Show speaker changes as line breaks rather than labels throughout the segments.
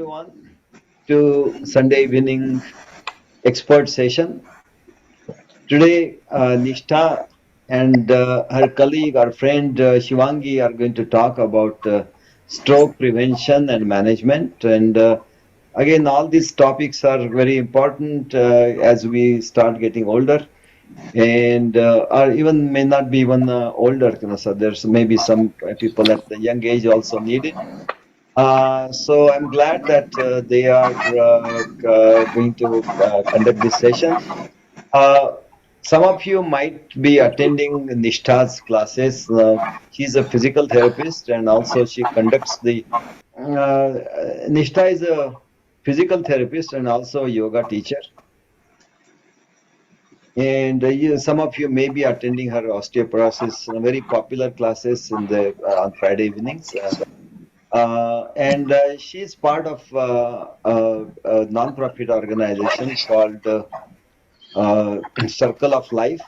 everyone to Sunday evening expert session. Today, Nishtha and her colleague, our friend Shivangi, are going to talk about stroke prevention and management. And again, all these topics are very important as we start getting older, and or even may not be even older. So there's maybe some people at the young age also need it. So I'm glad that they are going to conduct this session. Uh, some of you might be attending Nishtha's classes. She's a physical therapist and also she conducts the. Nishtha is a physical therapist and also a yoga teacher. And some of you may be attending her osteoporosis, very popular classes in the on Friday evenings. And she's part of a non-profit organization called Circle of Life.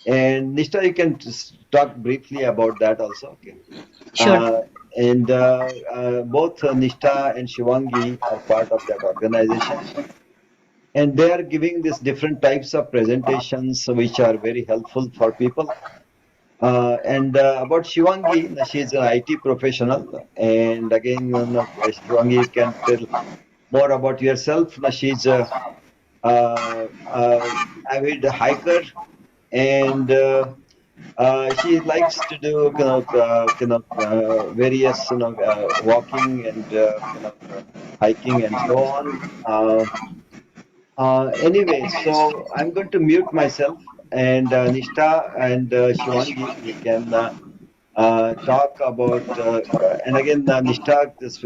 And Nishtha, you can just talk briefly about that also. Okay.
Sure.
And both Nishtha and Shivangi are part of that organization. And they are giving these different types of presentations which are very helpful for people. And about Shivangi, she's an IT professional. And again, Shivangi, you can tell more about yourself. She's a avid hiker, and she likes to do various walking and hiking and so on. Anyway, so I'm going to mute myself, and Nishtha and Shivangi, you can talk about, and again, Nishtha, this,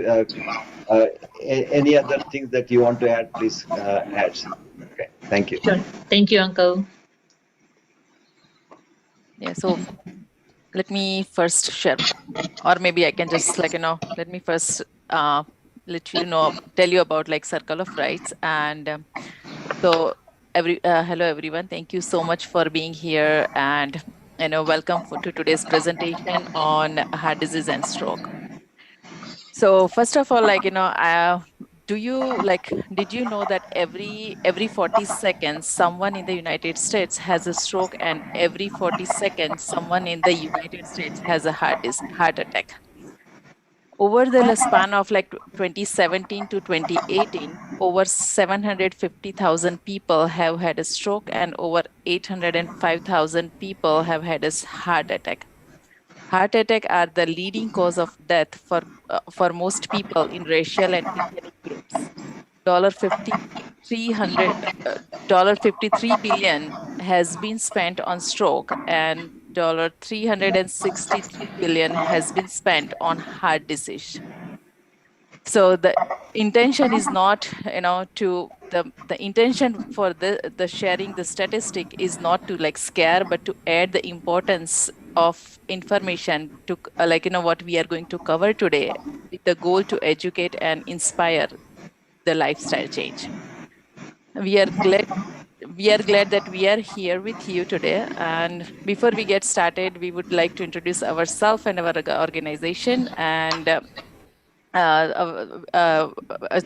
any other things that you want to add, please add. Okay, thank you.
Sure. Thank you, Uncle.
Yeah, so let me first share, or maybe I can just let me first let you know, tell you about like Circle of Rights. And so hello everyone, thank you so much for being here, and welcome to today's presentation on heart disease and stroke. So first of all, did you know that every 40 seconds someone in the United States has a stroke, and every 40 seconds someone in the United States has a heart attack? Over the span of like 2017 to 2018, over 750,000 people have had a stroke, and over 805,000 people have had a heart attack. Heart attack are the leading cause of death for most people in racial and ethnic groups. $53 billion has been spent on stroke, and $363 billion has been spent on heart disease. So the intention is not, the intention for the sharing the statistic is not to like scare, but to add the importance of information to what we are going to cover today, with the goal to educate and inspire the lifestyle change. We are glad that we are here with you today. And before we get started, we would like to introduce ourselves and our organization, and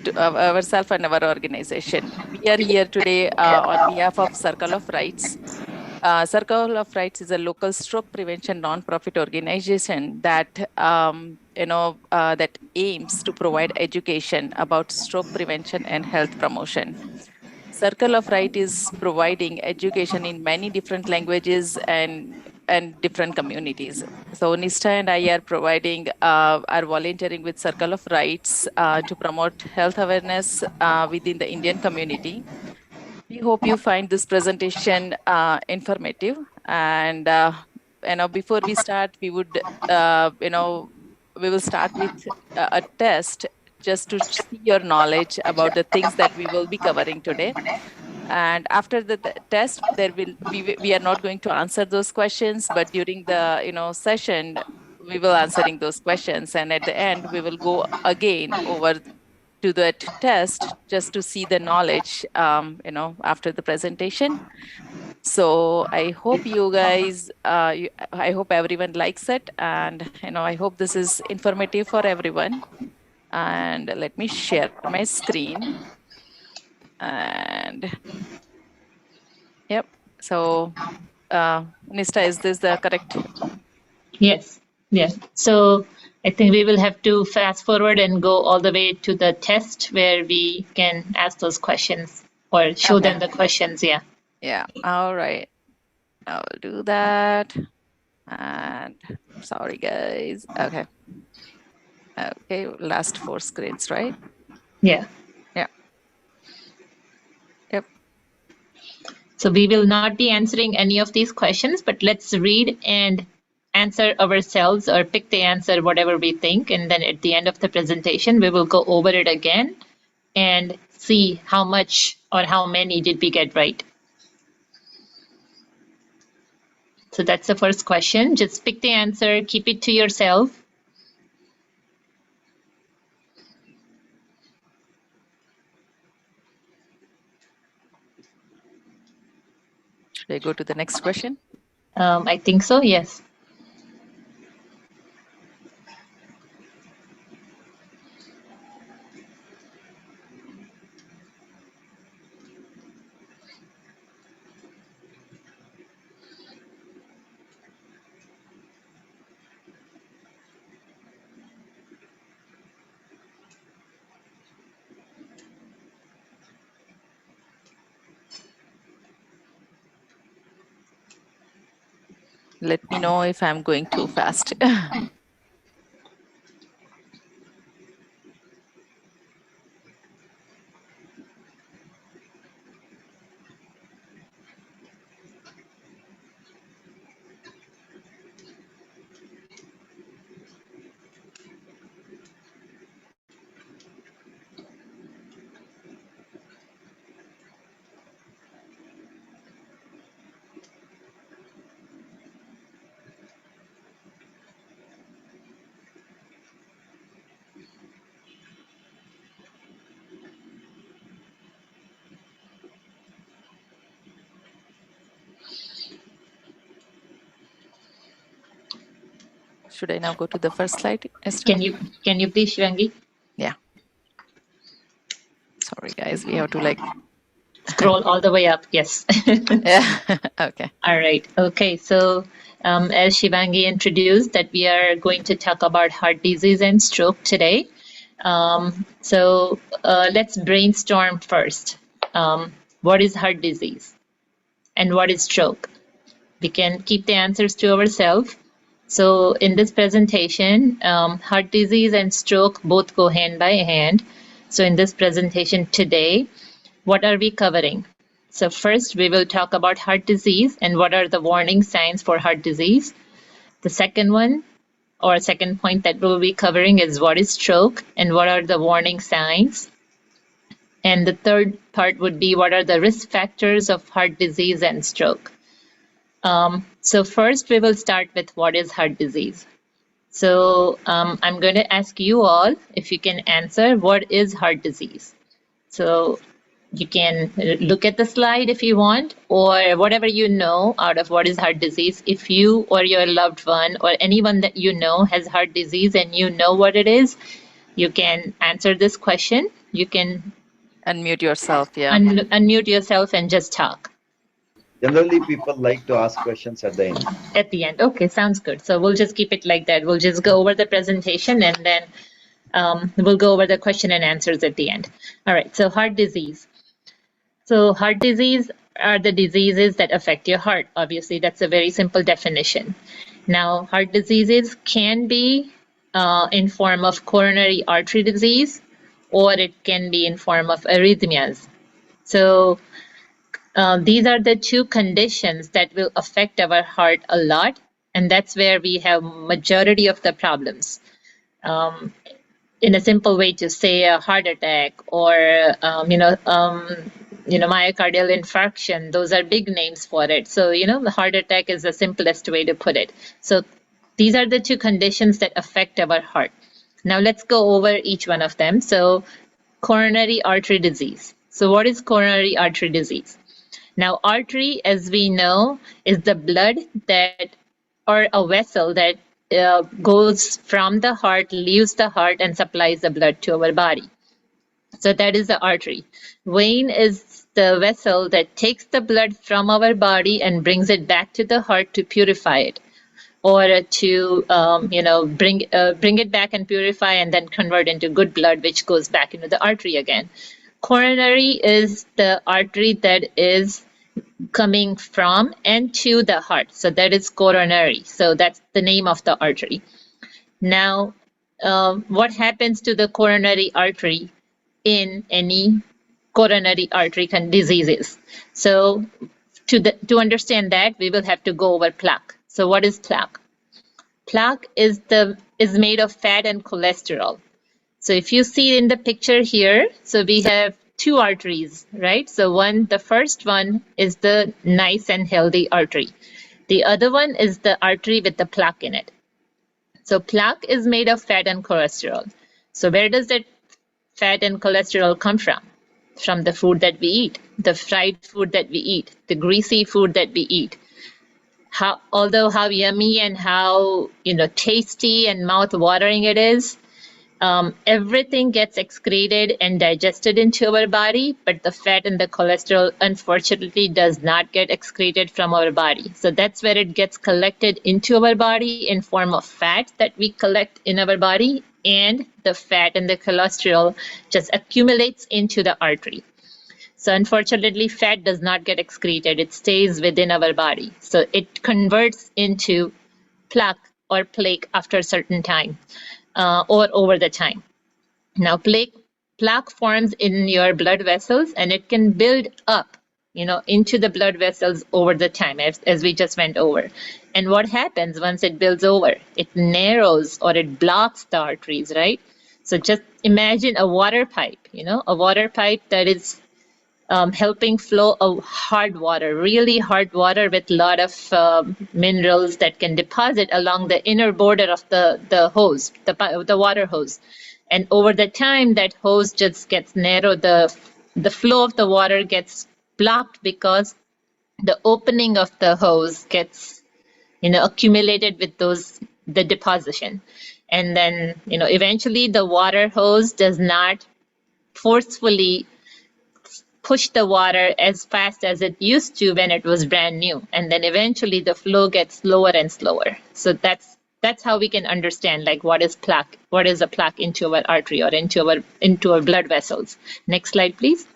ourselves and our organization. We are here today on behalf of Circle of Rights. Circle of Rights is a local stroke prevention non-profit organization that that aims to provide education about stroke prevention and health promotion. Circle of Right is providing education in many different languages and different communities. So Nishtha and I are providing, are volunteering with Circle of Rights to promote health awareness within the Indian community. We hope you find this presentation informative. And before we start, we would we will start with a test just to see your knowledge about the things that we will be covering today. And after the test, we are not going to answer those questions, but during the session, we will answering those questions. And at the end, we will go again over to that test just to see the knowledge, after the presentation. So I hope you guys, I hope everyone likes it. And, I hope this is informative for everyone. And let me share my screen. And yep. So, Nishtha, is this the correct?
Yes. Yeah. So I think we will have to fast forward and go all the way to the test where we can ask those questions or show them the questions. Yeah.
Yeah. All right. I'll do that. And sorry, guys. Okay. Okay. Last 4 screens, right?
Yeah.
Yeah. Yep.
So we will not be answering any of these questions, but let's read and answer ourselves or pick the answer, whatever we think. And then at the end of the presentation, we will go over it again and see how much or how many did we get right. So that's the first question. Just pick the answer, keep it to yourself.
Should I go to the next question?
I think so, yes.
Let me know if I'm going too fast. Should I now go to the first slide, Esther?
Can you please, Shivangi?
Yeah. Sorry, guys. We have to like
scroll all the way up. Yes.
yeah. Okay.
All right. Okay. So as Shivangi introduced, that we are going to talk about heart disease and stroke today. So let's brainstorm first. What is heart disease and what is stroke? We can keep the answers to ourselves. So in this presentation, heart disease and stroke both go hand by hand. So in this presentation today, what are we covering? So first, we will talk about heart disease and what are the warning signs for heart disease. The second one, or second point that we'll be covering is what is stroke and what are the warning signs. And the third part would be what are the risk factors of heart disease and stroke. So first, we will start with what is heart disease. So I'm going to ask you all if you can answer what is heart disease. So you can look at the slide if you want, or whatever you know out of what is heart disease. If you or your loved one or anyone that you know has heart disease and you know what it is, you can answer this question. You can
unmute yourself. Yeah.
Unmute yourself and just talk.
Generally, people like to ask questions at the end.
At the end. Okay, sounds good. So we'll just keep it like that. We'll just go over the presentation and then we'll go over the question and answers at the end. All right, so heart disease. So heart disease are the diseases that affect your heart. Obviously, that's a very simple definition. Now, heart diseases can be in form of coronary artery disease, or it can be in form of arrhythmias. So these are the two conditions that will affect our heart a lot, and that's where we have majority of the problems. In a simple way to say a heart attack or myocardial infarction, those are big names for it. So the heart attack is the simplest way to put it. So these are the two conditions that affect our heart. Now let's go over each one of them. So coronary artery disease. So what is coronary artery disease? Now artery, as we know, is the blood that, or a vessel that goes from the heart, leaves the heart, and supplies the blood to our body. So that is the artery. Vein is the vessel that takes the blood from our body and brings it back to the heart to purify it, or to bring it back and purify and then convert into good blood, which goes back into the artery again. Coronary is the artery that is coming from and to the heart. So that is coronary. So that's the name of the artery. Now, what happens to the coronary artery in any coronary artery diseases? So to understand that, we will have to go over plaque. So what is plaque? Plaque is made of fat and cholesterol. So if you see in the picture here, so we have two arteries, right? So the first one is the nice and healthy artery. The other one is the artery with the plaque in it. So plaque is made of fat and cholesterol. So where does that fat and cholesterol come from? From the food that we eat, the fried food that we eat, the greasy food that we eat. Although how yummy and how tasty and mouth-watering it is, everything gets excreted and digested into our body, but the fat and the cholesterol, unfortunately, does not get excreted from our body. So that's where it gets collected into our body in form of fat that we collect in our body, and the fat and the cholesterol just accumulates into the artery. So unfortunately, fat does not get excreted. It stays within our body. So it converts into plaque or plaque after a certain time, or over the time. Now, plaque forms in your blood vessels, and it can build up, into the blood vessels over the time, as we just went over. And what happens once it builds over? It narrows or it blocks the arteries, right? So just imagine a water pipe, a water pipe that is helping flow of hard water, really hard water with a lot of minerals that can deposit along the inner border of the hose, the water hose. And over the time, that hose just gets narrow. The flow of the water gets blocked because the opening of the hose gets, accumulated with the deposition. And then, eventually the water hose does not forcefully push the water as fast as it used to when it was brand new. And then eventually the flow gets slower and slower. So that's how we can understand, like, what is a plaque into our artery or into our blood vessels. Next slide, please.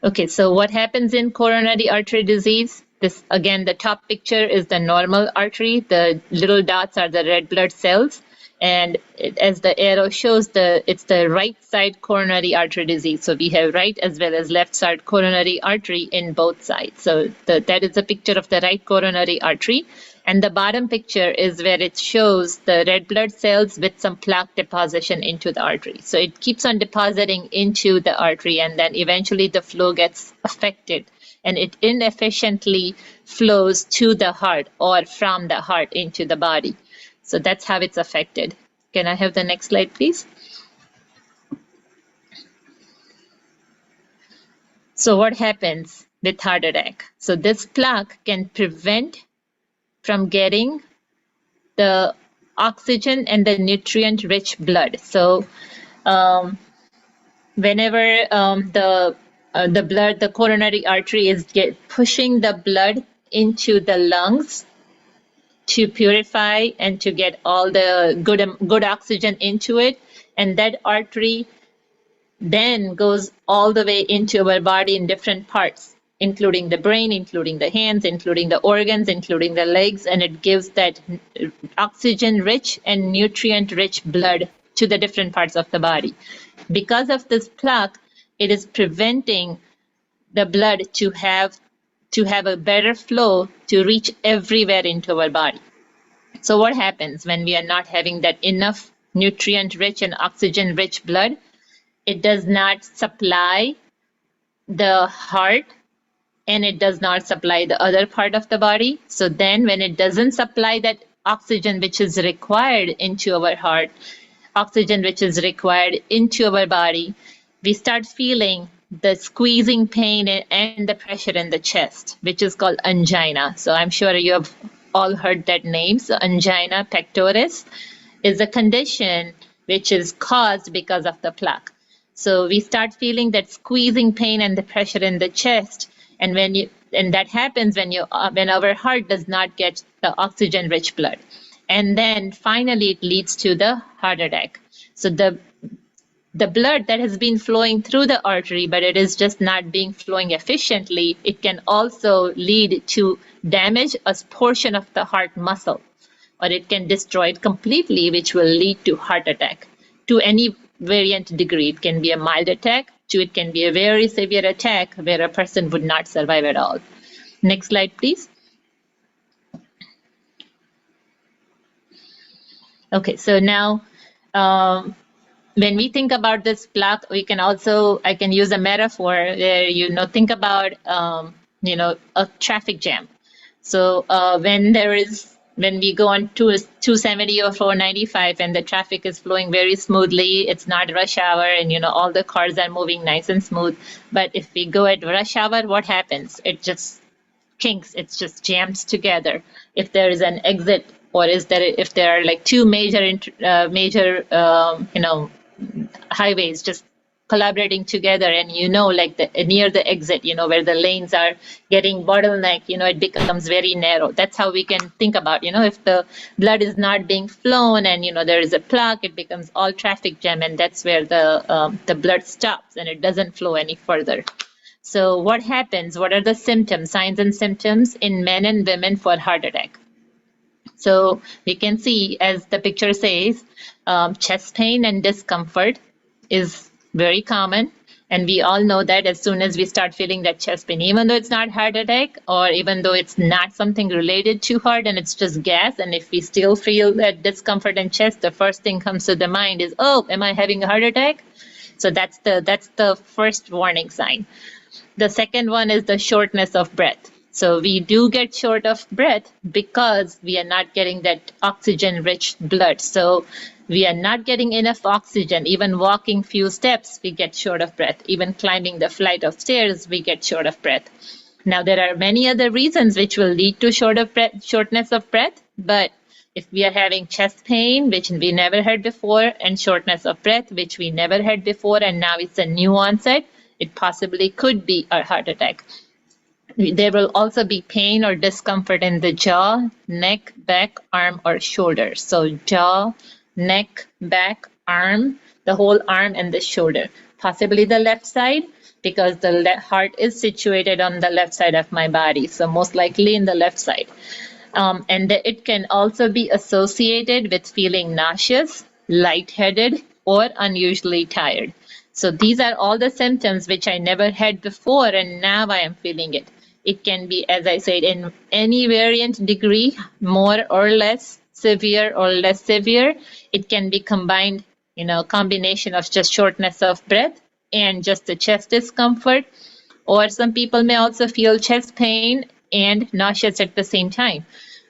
Okay, so what happens in coronary artery disease? This, again, the top picture is the normal artery. The little dots are the red blood cells. And as the arrow shows, it's the right side coronary artery disease. So we have right as well as left side coronary artery in both sides. So that is a picture of the right coronary artery. And the bottom picture is where it shows the red blood cells with some plaque deposition into the artery. So it keeps on depositing into the artery, and then eventually the flow gets affected, and it inefficiently flows to the heart or from the heart into the body. So that's how it's affected. Can I have the next slide, please? So what happens with heart attack? So this plaque can prevent from getting the oxygen and the nutrient-rich blood. So whenever the coronary artery is pushing the blood into the lungs to purify and to get all the good oxygen into it, and that artery then goes all the way into our body in different parts, including the brain, including the hands, including the organs, including the legs, and it gives that oxygen-rich and nutrient-rich blood to the different parts of the body. Because of this plaque, it is preventing the blood to have a better flow to reach everywhere into our body. So what happens when we are not having that enough nutrient-rich and oxygen-rich blood? It does not supply the heart, and it does not supply the other part of the body. So then when it doesn't supply that oxygen which is required into our heart, oxygen which is required into our body, we start feeling the squeezing pain and the pressure in the chest, which is called angina. So I'm sure you have all heard that name. So angina pectoris is a condition which is caused because of the plaque. So we start feeling that squeezing pain and the pressure in the chest, and that happens when our heart does not get the oxygen-rich blood, and then finally it leads to the heart attack. So the blood that has been flowing through the artery, but it is just not being flowing efficiently, it can also lead to damage a portion of the heart muscle, or it can destroy it completely, which will lead to heart attack to any variant degree. It can be a mild attack to it can be a very severe attack where a person would not survive at all. Next slide, please. Okay, so now when we think about this plaque, I can use a metaphor where, think about, a traffic jam. So when we go on 270 or 495 and the traffic is flowing very smoothly, it's not rush hour and, all the cars are moving nice and smooth. But if we go at rush hour, what happens? It just kinks, it's just jammed together. If there is an exit, or if there are like two major highways just collaborating together, and like near the exit, where the lanes are getting bottleneck, it becomes very narrow. That's how we can think about, if the blood is not being flown and there is a plaque, it becomes all traffic jam, and that's where the blood stops and it doesn't flow any further. So what happens? What are the symptoms, signs and symptoms in men and women for heart attack? So we can see, as the picture says, chest pain and discomfort is very common. And we all know that as soon as we start feeling that chest pain, even though it's not heart attack, or even though it's not something related to heart and it's just gas, and if we still feel that discomfort in chest, the first thing comes to the mind is, oh, am I having a heart attack? So that's the first warning sign. The second one is the shortness of breath. So we do get short of breath because we are not getting that oxygen-rich blood. So we are not getting enough oxygen. Even walking few steps, we get short of breath. Even climbing the flight of stairs, we get short of breath. Now, there are many other reasons which will lead to shortness of breath, but if we are having chest pain, which we never had before, and shortness of breath, which we never had before, and now it's a new onset, it possibly could be a heart attack. There will also be pain or discomfort in the jaw, neck, back, arm, or shoulder. So jaw, neck, back, arm, the whole arm and the shoulder. Possibly the left side, because the heart is situated on the left side of my body. So most likely in the left side. And it can also be associated with feeling nauseous, lightheaded, or unusually tired. So these are all the symptoms which I never had before, and now I am feeling it. It can be, as I said, in any variant degree, more or less severe or less severe. It can be combined, combination of just shortness of breath and just the chest discomfort. Or some people may also feel chest pain and nauseous at the same time.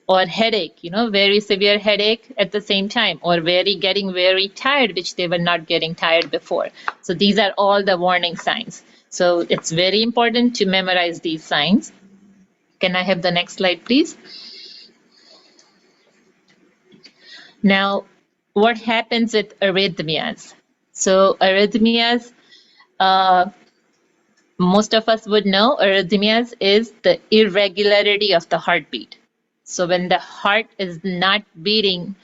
Or headache, very severe headache at the same time, or getting very tired, which they were not getting tired before. So these are all the warning signs. So it's very important to memorize these signs. Can I have the next slide, please? Now, what happens with arrhythmias? So arrhythmias, most of us would know arrhythmias is the irregularity of the heartbeat. So when the heart is not beating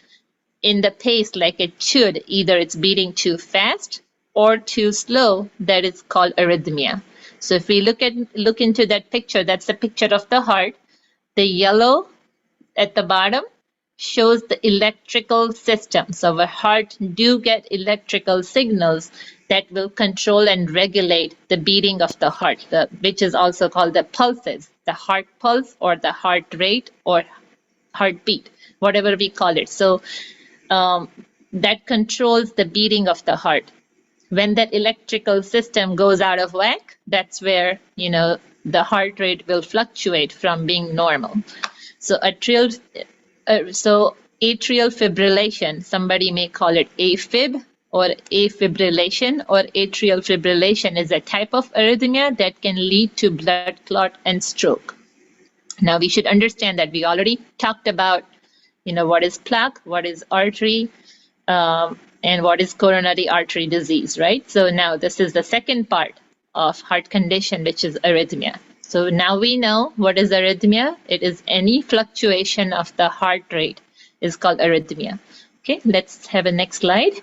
in the pace like it should, either it's beating too fast or too slow, that is called arrhythmia. So if we look into that picture, that's the picture of the heart. The yellow at the bottom shows the electrical system. So our heart do get electrical signals that will control and regulate the beating of the heart, which is also called the pulses, the heart pulse or the heart rate or heartbeat, whatever we call it. So that controls the beating of the heart. When that electrical system goes out of whack, that's where, the heart rate will fluctuate from being normal. So atrial fibrillation, somebody may call it AFib, or afibrillation or atrial fibrillation is a type of arrhythmia that can lead to blood clot and stroke. Now we should understand that we already talked about, what is plaque, what is artery, and what is coronary artery disease, right? So now this is the second part of heart condition, which is arrhythmia. So now we know what is arrhythmia. It is any fluctuation of the heart rate is called arrhythmia. Okay, let's have a next slide.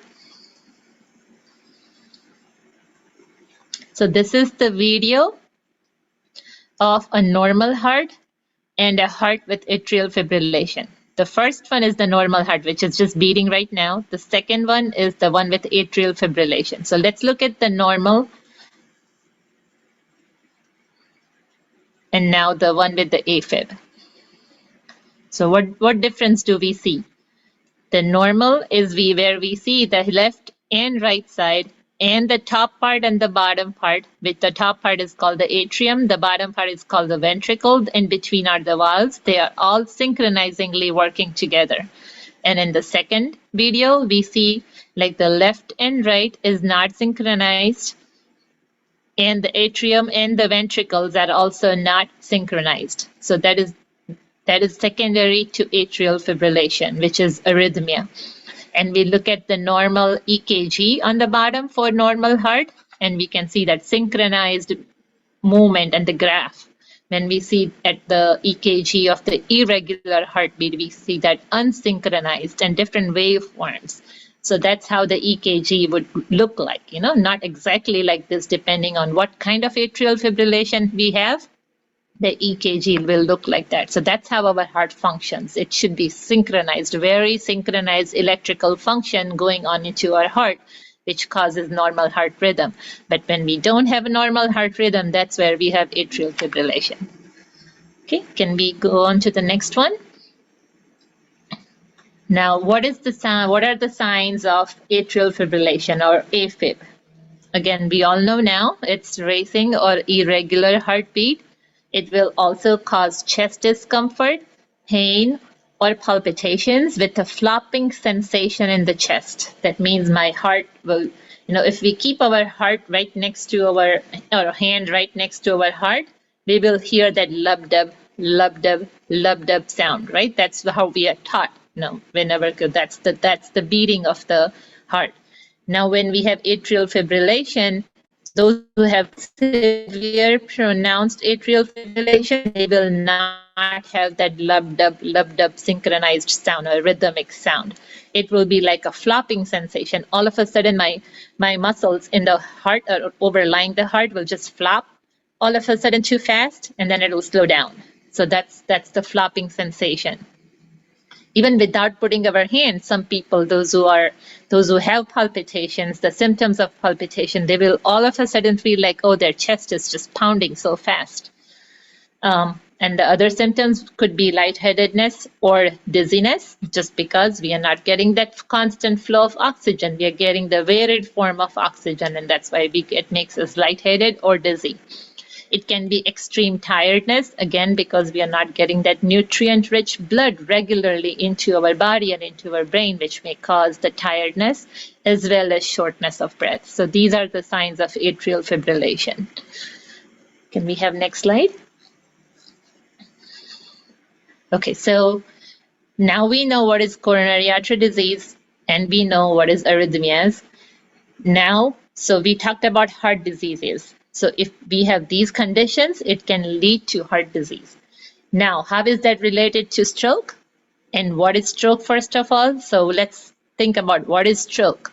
So this is the video of a normal heart and a heart with atrial fibrillation. The first one is the normal heart, which is just beating right now. The second one is the one with atrial fibrillation. So let's look at the normal and now the one with the AFib. So what difference do we see? The normal is where we see the left and right side and the top part and the bottom part, which the top part is called the atrium, the bottom part is called the ventricle, in between are the valves. They are all synchronizingly working together. And in the second video, we see like the left and right is not synchronized, and the atrium and the ventricles are also not synchronized. So that is secondary to atrial fibrillation, which is arrhythmia. And we look at the normal EKG on the bottom for normal heart, and we can see that synchronized movement and the graph. When we see at the EKG of the irregular heartbeat, we see that unsynchronized and different waveforms. So that's how the EKG would look like, not exactly like this depending on what kind of atrial fibrillation we have. The EKG will look like that. So that's how our heart functions. It should be synchronized, very synchronized electrical function going on into our heart, which causes normal heart rhythm. But when we don't have a normal heart rhythm, that's where we have atrial fibrillation. Okay, can we go on to the next one? Now, what are the signs of atrial fibrillation or AFib? Again, we all know now it's racing or irregular heartbeat. It will also cause chest discomfort, pain, or palpitations with a flopping sensation in the chest. That means my heart will, if we keep our heart right next to our hand right next to our heart, we will hear that lub-dub, lub-dub, lub-dub sound, right? That's how we are taught, whenever that's the beating of the heart. Now, when we have atrial fibrillation, those who have severe pronounced atrial fibrillation, they will not have that lub-dub synchronized sound or rhythmic sound. It will be like a flopping sensation. All of a sudden, my muscles in the heart or overlying the heart will just flop all of a sudden too fast, and then it will slow down. So that's the flopping sensation. Even without putting our hands, some people, those who have palpitations, the symptoms of palpitation, they will all of a sudden feel like, oh, their chest is just pounding so fast. And the other symptoms could be lightheadedness or dizziness, just because we are not getting that constant flow of oxygen. We are getting the varied form of oxygen, and that's why it makes us lightheaded or dizzy. It can be extreme tiredness, again, because we are not getting that nutrient-rich blood regularly into our body and into our brain, which may cause the tiredness as well as shortness of breath. So these are the signs of atrial fibrillation. Can we have next slide? Okay, so now we know what is coronary artery disease and we know what is arrhythmias. Now, so we talked about heart diseases. So if we have these conditions, it can lead to heart disease. Now, how is that related to stroke? And what is stroke, first of all? So let's think about what is stroke.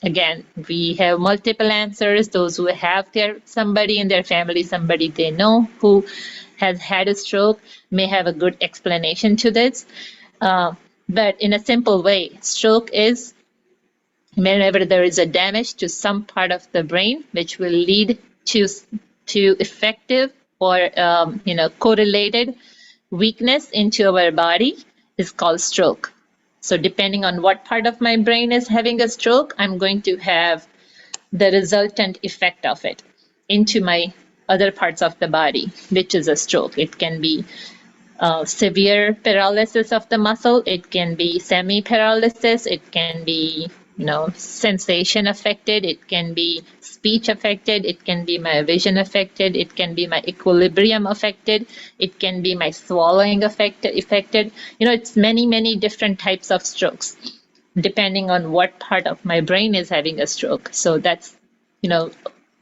Again, we have multiple answers. Those who have somebody in their family, somebody they know who has had a stroke may have a good explanation to this. But in a simple way, stroke is whenever there is a damage to some part of the brain, which will lead to effective or correlated weakness into our body, is called stroke. So depending on what part of my brain is having a stroke, I'm going to have the resultant effect of it into my other parts of the body, which is a stroke. It can be severe paralysis of the muscle. It can be semi-paralysis. It can be sensation affected, it can be speech affected, it can be my vision affected, it can be my equilibrium affected, it can be my swallowing affected. It's many different types of strokes depending on what part of my brain is having a stroke. So that's,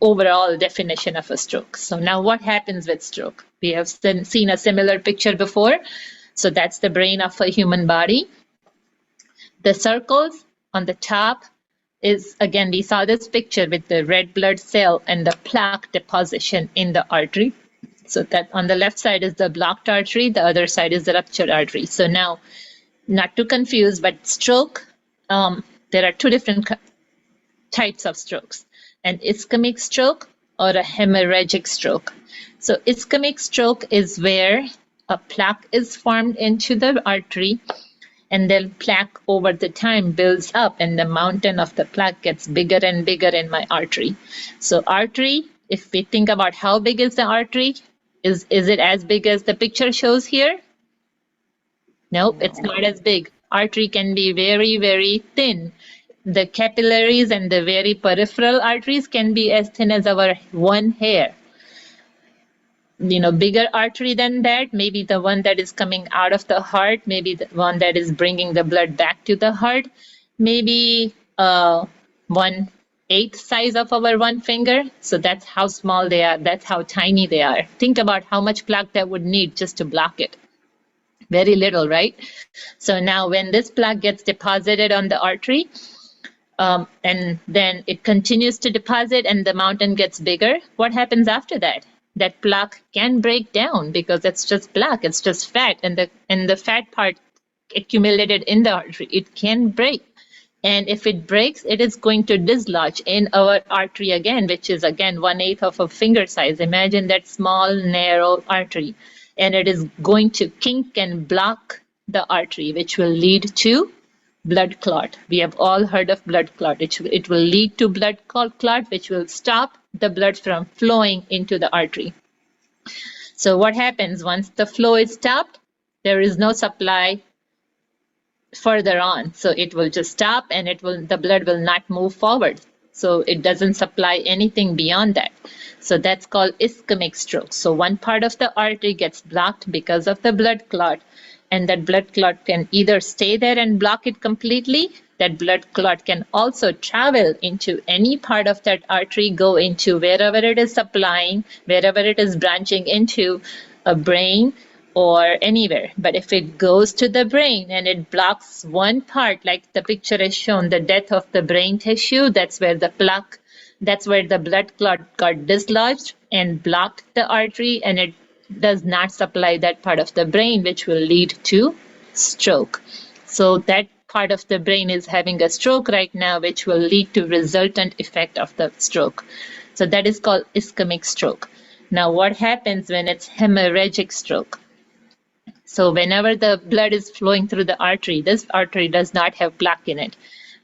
overall definition of a stroke. So now what happens with stroke? We have seen a similar picture before. So that's the brain of a human body. The circles on the top is, again, we saw this picture with the red blood cell and the plaque deposition in the artery. So that on the left side is the blocked artery, the other side is the ruptured artery. So now, not to confuse, but stroke, there are two different types of strokes, an ischemic stroke or a hemorrhagic stroke. So ischemic stroke is where a plaque is formed into the artery, and then plaque over the time builds up and the mountain of the plaque gets bigger and bigger in my artery. So artery, if we think about how big is the artery, is it as big as the picture shows here? Nope, it's not as big. Artery can be very thin. The capillaries and the very peripheral arteries can be as thin as our one hair. Bigger artery than that, maybe the one that is coming out of the heart, maybe the one that is bringing the blood back to the heart, maybe 1/8 size of our one finger. So that's how small they are, that's how tiny they are. Think about how much plaque that would need just to block it. Very little, right? So now when this plaque gets deposited on the artery, and then it continues to deposit and the mountain gets bigger, what happens after that? That plaque can break down because it's just plaque, it's just fat, and the fat part accumulated in the artery, it can break. And if it breaks, it is going to dislodge in our artery again, which is again 1/8 of a finger size. Imagine that small, narrow artery. And it is going to kink and block the artery, which will lead to blood clot. We have all heard of blood clot. It will lead to blood clot, which will stop the blood from flowing into the artery. So what happens once the flow is stopped? There is no supply further on. So it will just stop and the blood will not move forward. So it doesn't supply anything beyond that. So that's called ischemic stroke. So one part of the artery gets blocked because of the blood clot, and that blood clot can either stay there and block it completely. That blood clot can also travel into any part of that artery, go into wherever it is supplying, wherever it is branching into a brain or anywhere. But if it goes to the brain and it blocks one part, like the picture has shown, the death of the brain tissue, that's where the blood clot got dislodged and blocked the artery, and it does not supply that part of the brain, which will lead to stroke. So that part of the brain is having a stroke right now, which will lead to resultant effect of the stroke. So that is called ischemic stroke. Now, what happens when it's hemorrhagic stroke? So whenever the blood is flowing through the artery, this artery does not have plaque in it,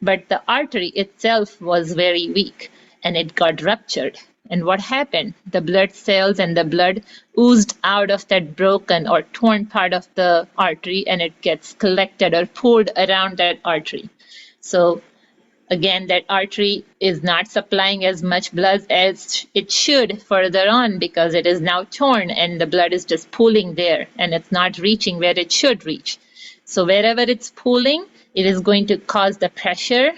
but the artery itself was very weak and it got ruptured. And what happened? The blood cells and the blood oozed out of that broken or torn part of the artery, and it gets collected or poured around that artery. So again, that artery is not supplying as much blood as it should further on because it is now torn and the blood is just pooling there and it's not reaching where it should reach. So wherever it's pooling, it is going to cause the pressure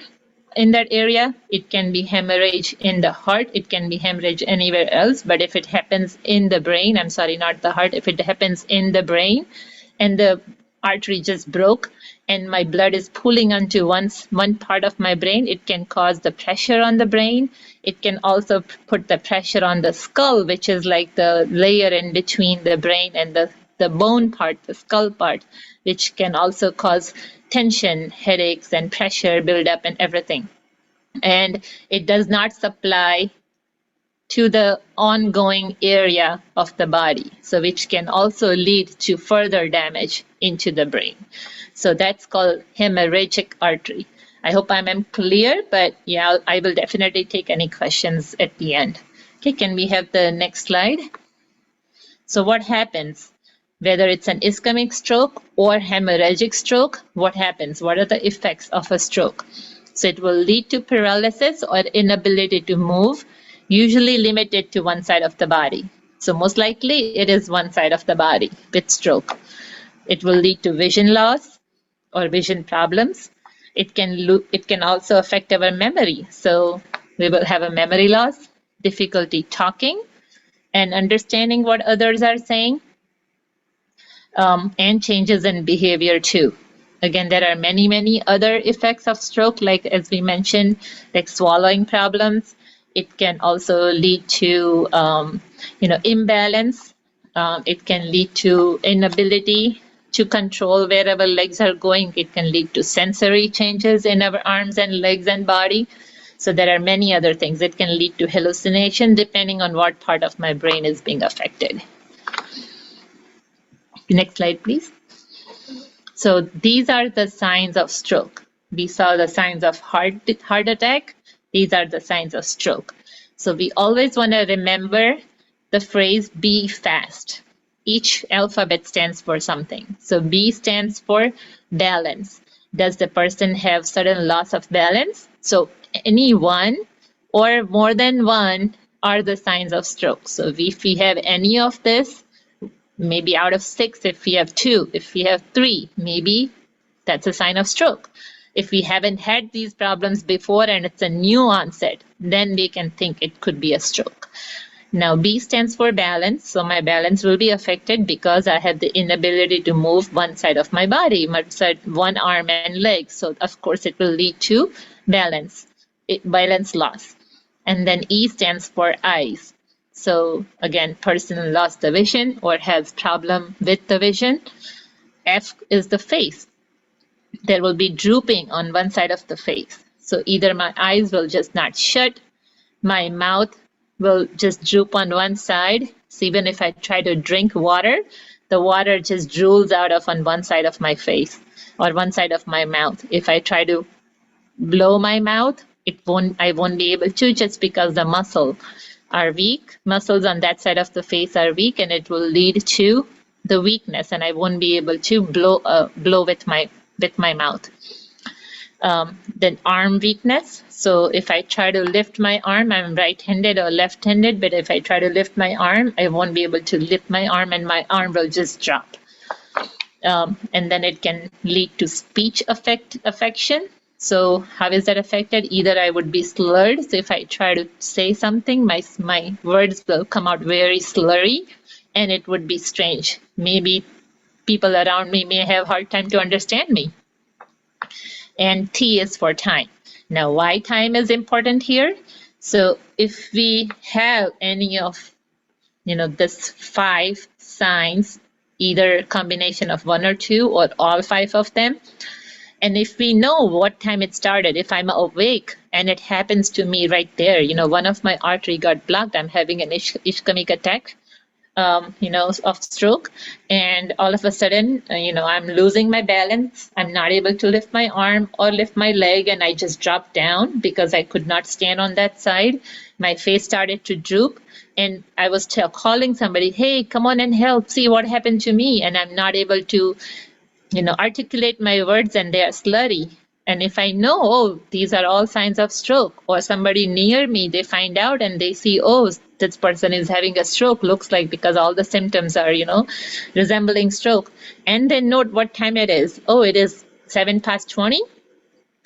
in that area. It can be hemorrhage in the heart, it can be hemorrhage anywhere else, but if it happens in the brain, I'm sorry, not the heart, if it happens in the brain and the artery just broke and my blood is pooling onto one part of my brain, it can cause the pressure on the brain. It can also put the pressure on the skull, which is like the layer in between the brain and the bone part, the skull part, which can also cause tension, headaches, and pressure buildup and everything. And it does not supply to the ongoing area of the body, so which can also lead to further damage into the brain. So that's called hemorrhagic artery. I hope I'm clear, but yeah, I will definitely take any questions at the end. Okay, can we have the next slide? So what happens? Whether it's an ischemic stroke or hemorrhagic stroke, what happens? What are the effects of a stroke? So it will lead to paralysis or inability to move, usually limited to one side of the body. So most likely it is one side of the body with stroke. It will lead to vision loss or vision problems. It can also affect our memory. So we will have a memory loss, difficulty talking and understanding what others are saying, and changes in behavior too. Again, there are many, many other effects of stroke, like as we mentioned, like swallowing problems. It can also lead to, imbalance. It can lead to inability to control where our legs are going. It can lead to sensory changes in our arms and legs and body. So there are many other things. It can lead to hallucination depending on what part of my brain is being affected. Next slide, please. So these are the signs of stroke. We saw the signs of heart attack. These are the signs of stroke. So we always want to remember the phrase be fast. Each alphabet stands for something. So B stands for balance. Does the person have sudden loss of balance? So any one or more than one are the signs of stroke. So if we have any of this, maybe out of 6, if we have 2, if we have 3, maybe that's a sign of stroke. If we haven't had these problems before and it's a new onset, then we can think it could be a stroke. Now, B stands for balance. So my balance will be affected because I have the inability to move one side of my body, one arm and leg. So of course it will lead to balance loss. And then E stands for eyes. So again, person lost the vision or has problem with the vision. F is the face. There will be drooping on one side of the face. So either my eyes will just not shut, my mouth will just droop on one side. So even if I try to drink water, the water just drools out of on one side of my face or one side of my mouth. If I try to blow my mouth, I won't be able to, just because the muscles are weak. Muscles on that side of the face are weak, and it will lead to the weakness, and I won't be able to blow with my mouth. Then arm weakness. So if I try to lift my arm, I'm right-handed or left-handed, but if I try to lift my arm, I won't be able to lift my arm, and my arm will just drop. And then it can lead to speech affection. So how is that affected? Either I would be slurred. So if I try to say something, my words will come out very slurry, and it would be strange. Maybe people around me may have a hard time to understand me. And T is for time. Now, why time is important here? So if we have any of, this 5 signs, either combination of 1 or 2 or all 5 of them, and if we know what time it started, if I'm awake and it happens to me right there, one of my artery got blocked, I'm having an ischemic attack, of stroke, and all of a sudden, I'm losing my balance. I'm not able to lift my arm or lift my leg, and I just dropped down because I could not stand on that side. My face started to droop, and I was calling somebody, hey, come on and help, see what happened to me, and I'm not able to articulate my words, and they are slurry. And if I know, oh, these are all signs of stroke, or somebody near me, they find out and they see, oh, this person is having a stroke, looks like, because all the symptoms are, resembling stroke. And then note what time it is. Oh, it is 20:07.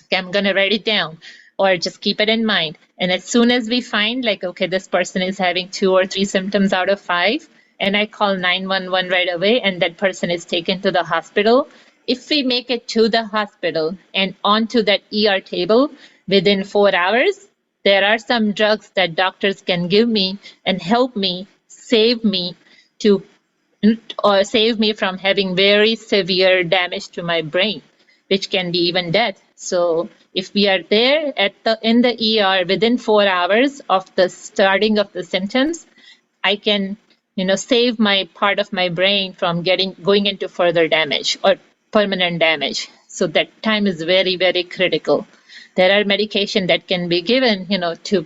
Okay, I'm going to write it down, or just keep it in mind. And as soon as we find, like, okay, this person is having 2 or 3 symptoms out of 5, and I call 911 right away, and that person is taken to the hospital. If we make it to the hospital and onto that ER table within 4 hours, there are some drugs that doctors can give me and help me, save me from having very severe damage to my brain, which can be even death. So if we are there in the ER within 4 hours of the starting of the symptoms, I can save my part of my brain from going into further damage or permanent damage. So that time is very, very critical. There are medication that can be given, to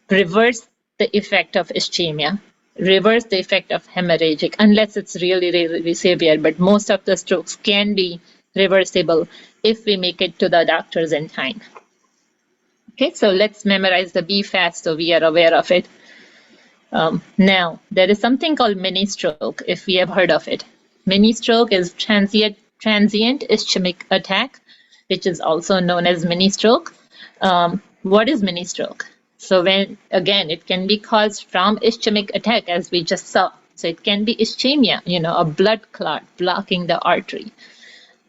reverse the effect of ischemia, reverse the effect of hemorrhagic, unless it's really, really severe. But most of the strokes can be reversible if we make it to the doctors in time. Okay, so let's memorize the B fast so we are aware of it. Now, there is something called mini stroke, if we have heard of it. Mini stroke is transient ischemic attack, which is also known as mini stroke. What is mini stroke? So when, again, it can be caused from ischemic attack, as we just saw. So it can be ischemia, a blood clot blocking the artery.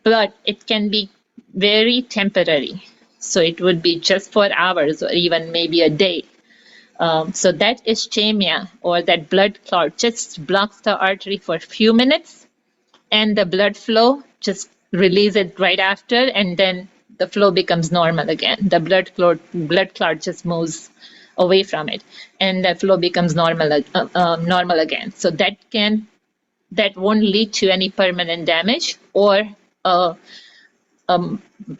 But it can be very temporary. So it would be just for hours or even maybe a day. So that ischemia or that blood clot just blocks the artery for a few minutes, and the blood flow just release it right after, and then the flow becomes normal again. The blood clot just moves away from it, and the flow becomes normal again. So that won't lead to any permanent damage or a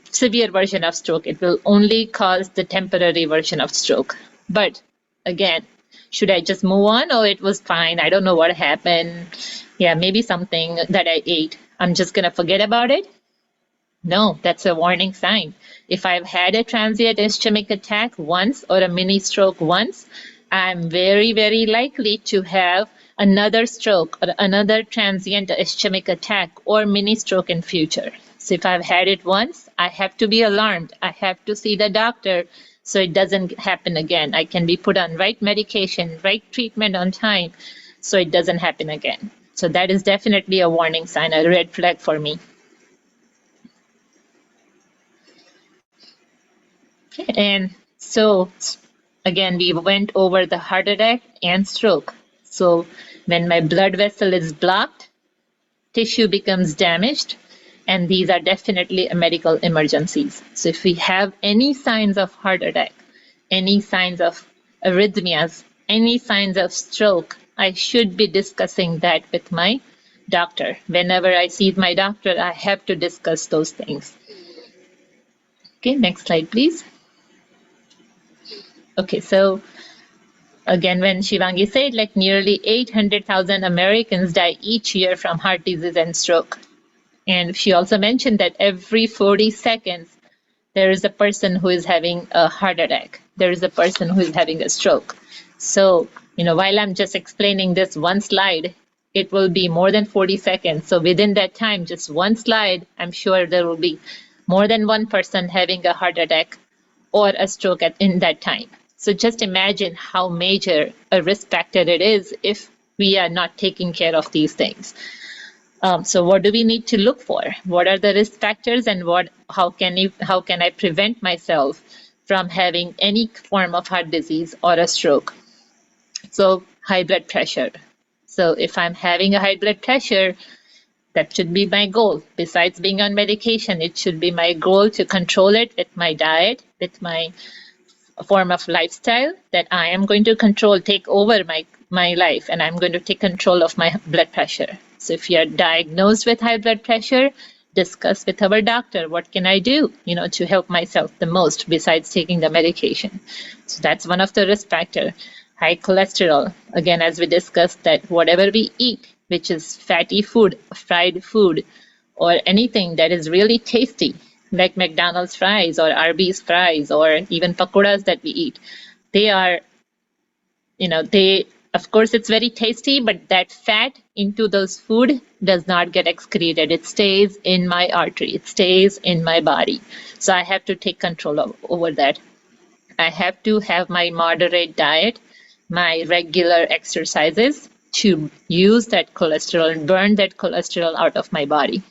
severe version of stroke. It will only cause the temporary version of stroke. But again, should I just move on? Oh, it was fine. I don't know what happened. Yeah, maybe something that I ate. I'm just going to forget about it? No, that's a warning sign. If I've had a transient ischemic attack once or a mini stroke once, I'm very, very likely to have another stroke or another transient ischemic attack or mini stroke in future. So if I've had it once, I have to be alarmed. I have to see the doctor so it doesn't happen again. I can be put on right medication, right treatment on time, so it doesn't happen again. So that is definitely a warning sign, a red flag for me. And so, again, we went over the heart attack and stroke. So when my blood vessel is blocked, tissue becomes damaged, and these are definitely medical emergencies. So if we have any signs of heart attack, any signs of arrhythmias, any signs of stroke, I should be discussing that with my doctor. Whenever I see my doctor, I have to discuss those things. Okay, next slide, please. Okay, so again, when Shivangi said like nearly 800,000 Americans die each year from heart disease and stroke. And she also mentioned that every 40 seconds, there is a person who is having a heart attack. There is a person who is having a stroke. So, while I'm just explaining this one slide, it will be more than 40 seconds. So within that time, just one slide, I'm sure there will be more than one person having a heart attack or a stroke in that time. So just imagine how major a risk factor it is if we are not taking care of these things. So what do we need to look for? What are the risk factors, and how can I prevent myself from having any form of heart disease or a stroke? So high blood pressure. So if I'm having a high blood pressure, that should be my goal. Besides being on medication, it should be my goal to control it with my diet, with my form of lifestyle, that I am going to take over my life, and I'm going to take control of my blood pressure. So if you're diagnosed with high blood pressure, discuss with our doctor, what can I do, to help myself the most besides taking the medication. So that's one of the risk factor. High cholesterol, again, as we discussed, that whatever we eat, which is fatty food, fried food, or anything that is really tasty, like McDonald's fries or Arby's fries or even pakoras that we eat, they are, of course, it's very tasty, but that fat into those food does not get excreted. It stays in my artery. It stays in my body. So I have to take control over that. I have to have my moderate diet, my regular exercises to use that cholesterol and burn that cholesterol out of my body.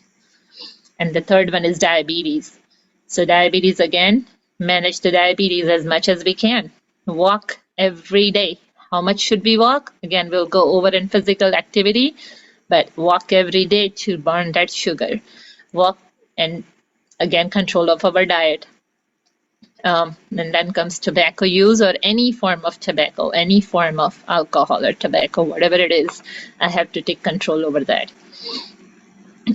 And the third one is diabetes. So diabetes, again, manage the diabetes as much as we can. Walk every day. How much should we walk? Again, we'll go over in physical activity, but walk every day to burn that sugar. Walk, and again, control of our diet. And then comes tobacco use, or any form of tobacco, any form of alcohol or tobacco, whatever it is, I have to take control over that.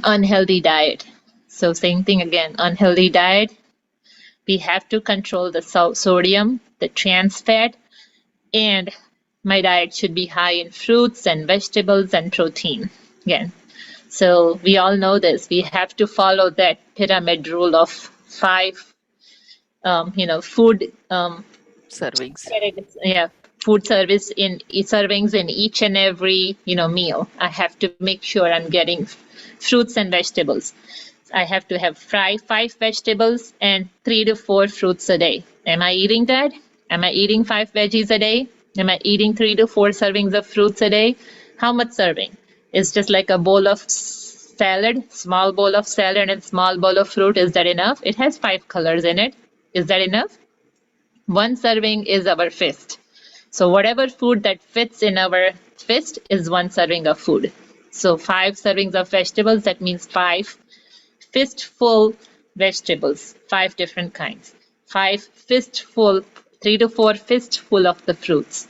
Unhealthy diet. So same thing again, unhealthy diet. We have to control the sodium, the trans fat, and my diet should be high in fruits and vegetables and protein. Again, so we all know this. We have to follow that pyramid rule of 5 food
Servings.
yeah, food service in servings in each and every meal. I have to make sure I'm getting fruits and vegetables. I have to have five vegetables and 3 to 4 fruits a day. Am I eating that? Am I eating 5 veggies a day? Am I eating 3 to 4 servings of fruits a day? How much serving? It's just like a bowl of salad, small bowl of salad and small bowl of fruit. Is that enough? It has 5 colors in it. Is that enough? 1 serving is our fist. So whatever food that fits in our fist is 1 serving of food. So 5 servings of vegetables, that means 5 fistful vegetables, 5 different kinds. 5 fistful, 3 to 4 fistful of the fruits.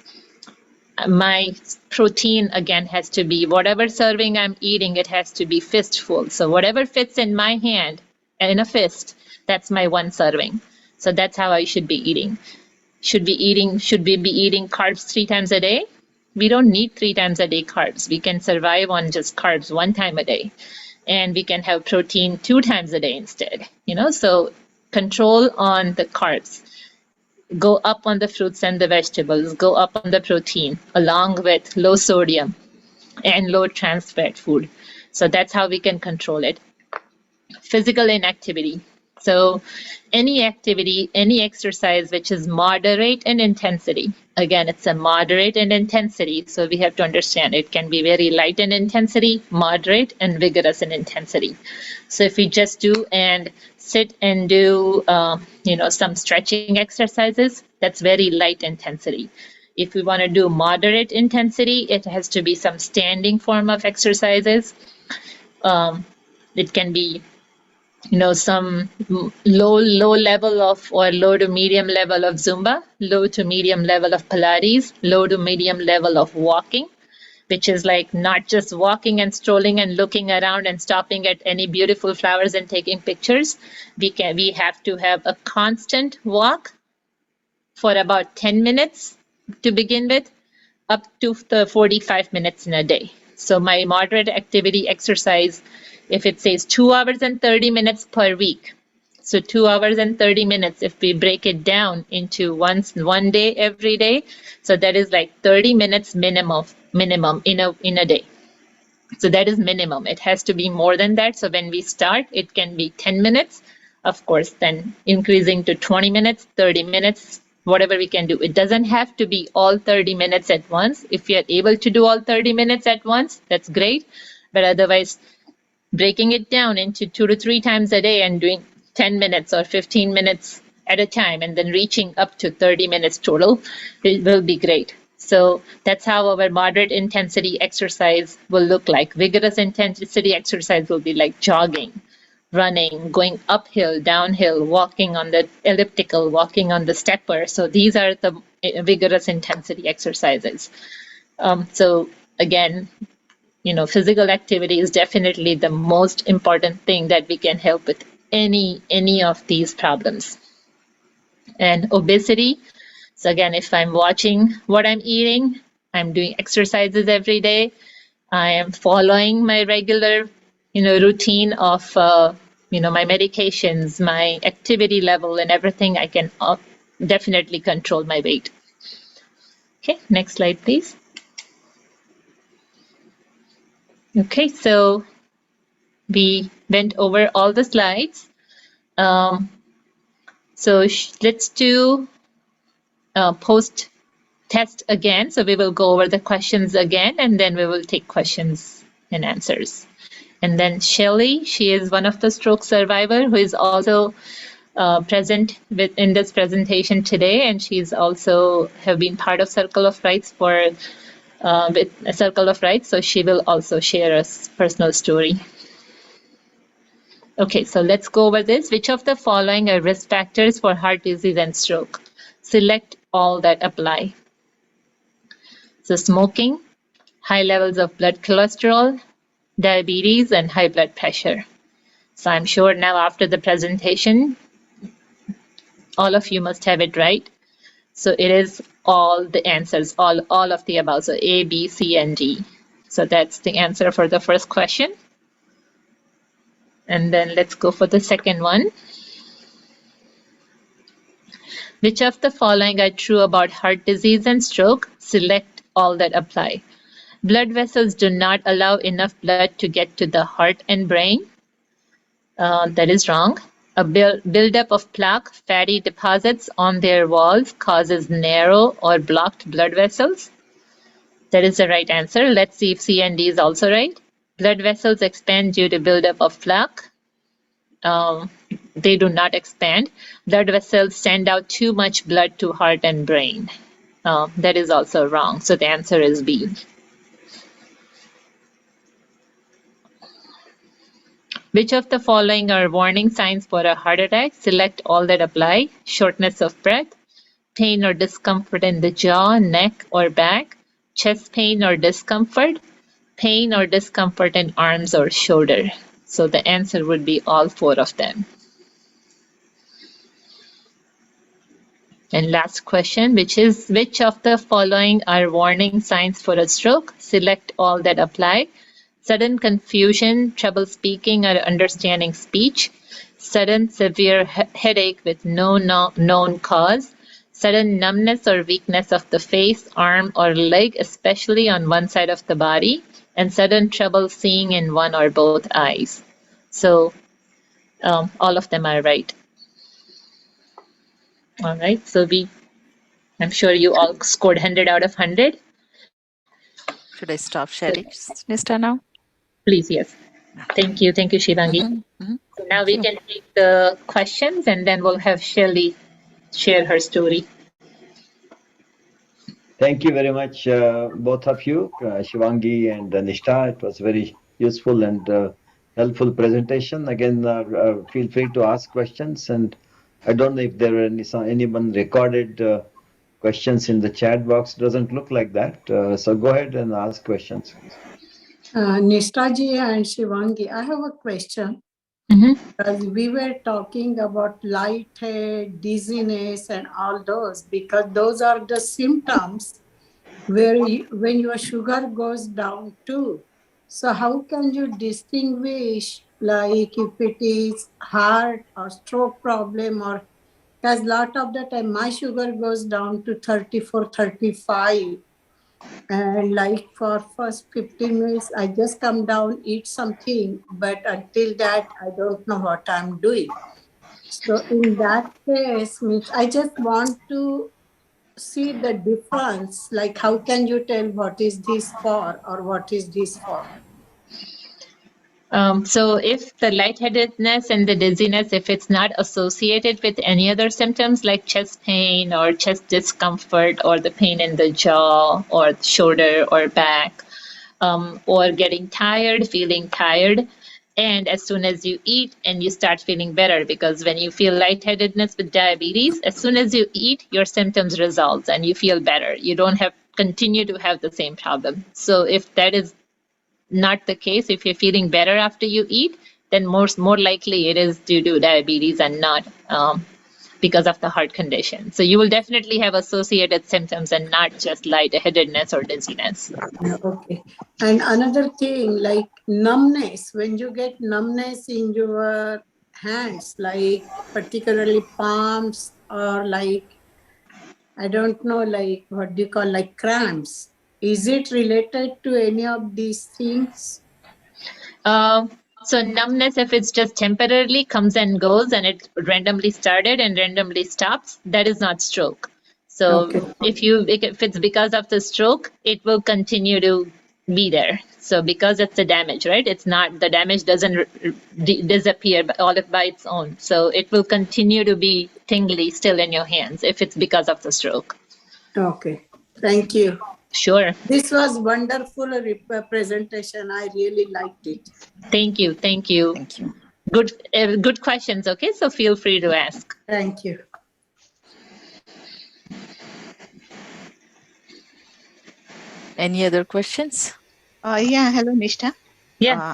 My protein again has to be whatever serving I'm eating, it has to be fistful. So whatever fits in my hand in a fist, that's my 1 serving. So that's how I should be eating. Should we be eating carbs 3 times a day? We don't need 3 times a day carbs. We can survive on just carbs 1 time a day. And we can have protein 2 times a day instead. So control on the carbs. Go up on the fruits and the vegetables. Go up on the protein along with low sodium and low trans fat food. So that's how we can control it. Physical inactivity. So any activity, any exercise which is moderate in intensity. Again, it's a moderate in intensity. So we have to understand it can be very light in intensity, moderate, and vigorous in intensity. So if we just do and sit and do, some stretching exercises, that's very light intensity. If we want to do moderate intensity, it has to be some standing form of exercises. It can be some low level of or low to medium level of Zumba, low to medium level of Pilates, low to medium level of walking, which is like not just walking and strolling and looking around and stopping at any beautiful flowers and taking pictures. We have to have a constant walk for about 10 minutes to begin with, up to the 45 minutes in a day. So my moderate activity exercise, if it says 2 hours and 30 minutes per week, so 2 hours and 30 minutes, if we break it down into one day every day, so that is like 30 minutes minimum in a day. So that is minimum. It has to be more than that. So when we start, it can be 10 minutes, of course, then increasing to 20 minutes, 30 minutes, whatever we can do. It doesn't have to be all 30 minutes at once. If you're able to do all 30 minutes at once, that's great. But otherwise, breaking it down into 2 to 3 times a day and doing 10 minutes or 15 minutes at a time and then reaching up to 30 minutes total, it will be great. So that's how our moderate intensity exercise will look like. Vigorous intensity exercise will be like jogging, running, going uphill, downhill, walking on the elliptical, walking on the stepper. So these are the vigorous intensity exercises. So again, physical activity is definitely the most important thing that we can help with any of these problems. And obesity. So again, if I'm watching what I'm eating, I'm doing exercises every day, I am following my regular, routine of, my medications, my activity level and everything, I can definitely control my weight. Okay, next slide, please. Okay, so we went over all the slides. So let's do post test again. So we will go over the questions again, and then we will take questions and answers. And then Shelley, she is one of the stroke survivor who is also present in this presentation today, and she's also have been part of Circle of Rights for with a Circle of Rights, so she will also share a personal story. Okay, so let's go over this. Which of the following are risk factors for heart disease and stroke? Select all that apply. So smoking, high levels of blood cholesterol, diabetes, and high blood pressure. So I'm sure now after the presentation, all of you must have it right. So it is all the answers, all of the above. So A, B, C, and D. So that's the answer for the first question. And then let's go for the second one. Which of the following are true about heart disease and stroke? Select all that apply. Blood vessels do not allow enough blood to get to the heart and brain. That is wrong. A buildup of plaque, fatty deposits on their walls causes narrow or blocked blood vessels. That is the right answer. Let's see if C and D is also right. Blood vessels expand due to buildup of plaque. They do not expand. Blood vessels send out too much blood to heart and brain. That is also wrong. So the answer is B. Which of the following are warning signs for a heart attack? Select all that apply. Shortness of breath, pain or discomfort in the jaw, neck, or back, chest pain or discomfort in arms or shoulder. So the answer would be all four of them. And last question, which of the following are warning signs for a stroke? Select all that apply. Sudden confusion, trouble speaking or understanding speech, sudden severe headache with no known cause, sudden numbness or weakness of the face, arm, or leg, especially on one side of the body, and sudden trouble seeing in one or both eyes. So all of them are right. All right, so I'm sure you all scored 100 out of 100.
Should I stop sharing, Nishtha, now?
Please, yes. Thank you, Shivangi. So now we can take the questions and then we'll have Shelley share her story.
Thank you very much, both of you, Shivangi and Nishtha. It was very useful and helpful presentation. Again, feel free to ask questions, and I don't know if there are anyone recorded questions in the chat box. Doesn't look like that. So go ahead and ask questions.
Nishtha ji and Shivangi, I have a question. Because we were talking about lighthead, dizziness, and all those, because those are the symptoms where when your sugar goes down too. So how can you distinguish, like if it is heart or stroke problem, or because a lot of the time my sugar goes down to 34, 35. And like for first 15 minutes, I just come down, eat something, but until that, I don't know what I'm doing. So in that case, I just want to see the difference, like how can you tell what is this for or what is this for?
So if the lightheadedness and the dizziness, if it's not associated with any other symptoms like chest pain or chest discomfort or the pain in the jaw or shoulder or back, or getting tired, feeling tired, and as soon as you eat and you start feeling better, because when you feel lightheadedness with diabetes, as soon as you eat, your symptoms resolve and you feel better. You don't continue to have the same problem. So if that is not the case, if you're feeling better after you eat, then more likely it is due to diabetes and not because of the heart condition. So you will definitely have associated symptoms and not just lightheadedness or dizziness.
Okay. And another thing, like numbness, when you get numbness in your hands, like particularly palms or like, I don't know, like what do you call, like cramps. Is it related to any of these things?
So numbness, if it's just temporarily comes and goes and it randomly started and randomly stops, that is not stroke. So if it's because of the stroke, it will continue to be there. So because it's the damage, right? It's not, the damage doesn't disappear all by its own. So it will continue to be tingly still in your hands if it's because of the stroke.
Okay. Thank you.
Sure.
This was wonderful presentation. I really liked it.
Thank you. Thank you.
Thank you.
Good questions. Okay, so feel free to ask.
Thank you.
Any other questions?
Yeah, hello, Nishtha.
Yeah.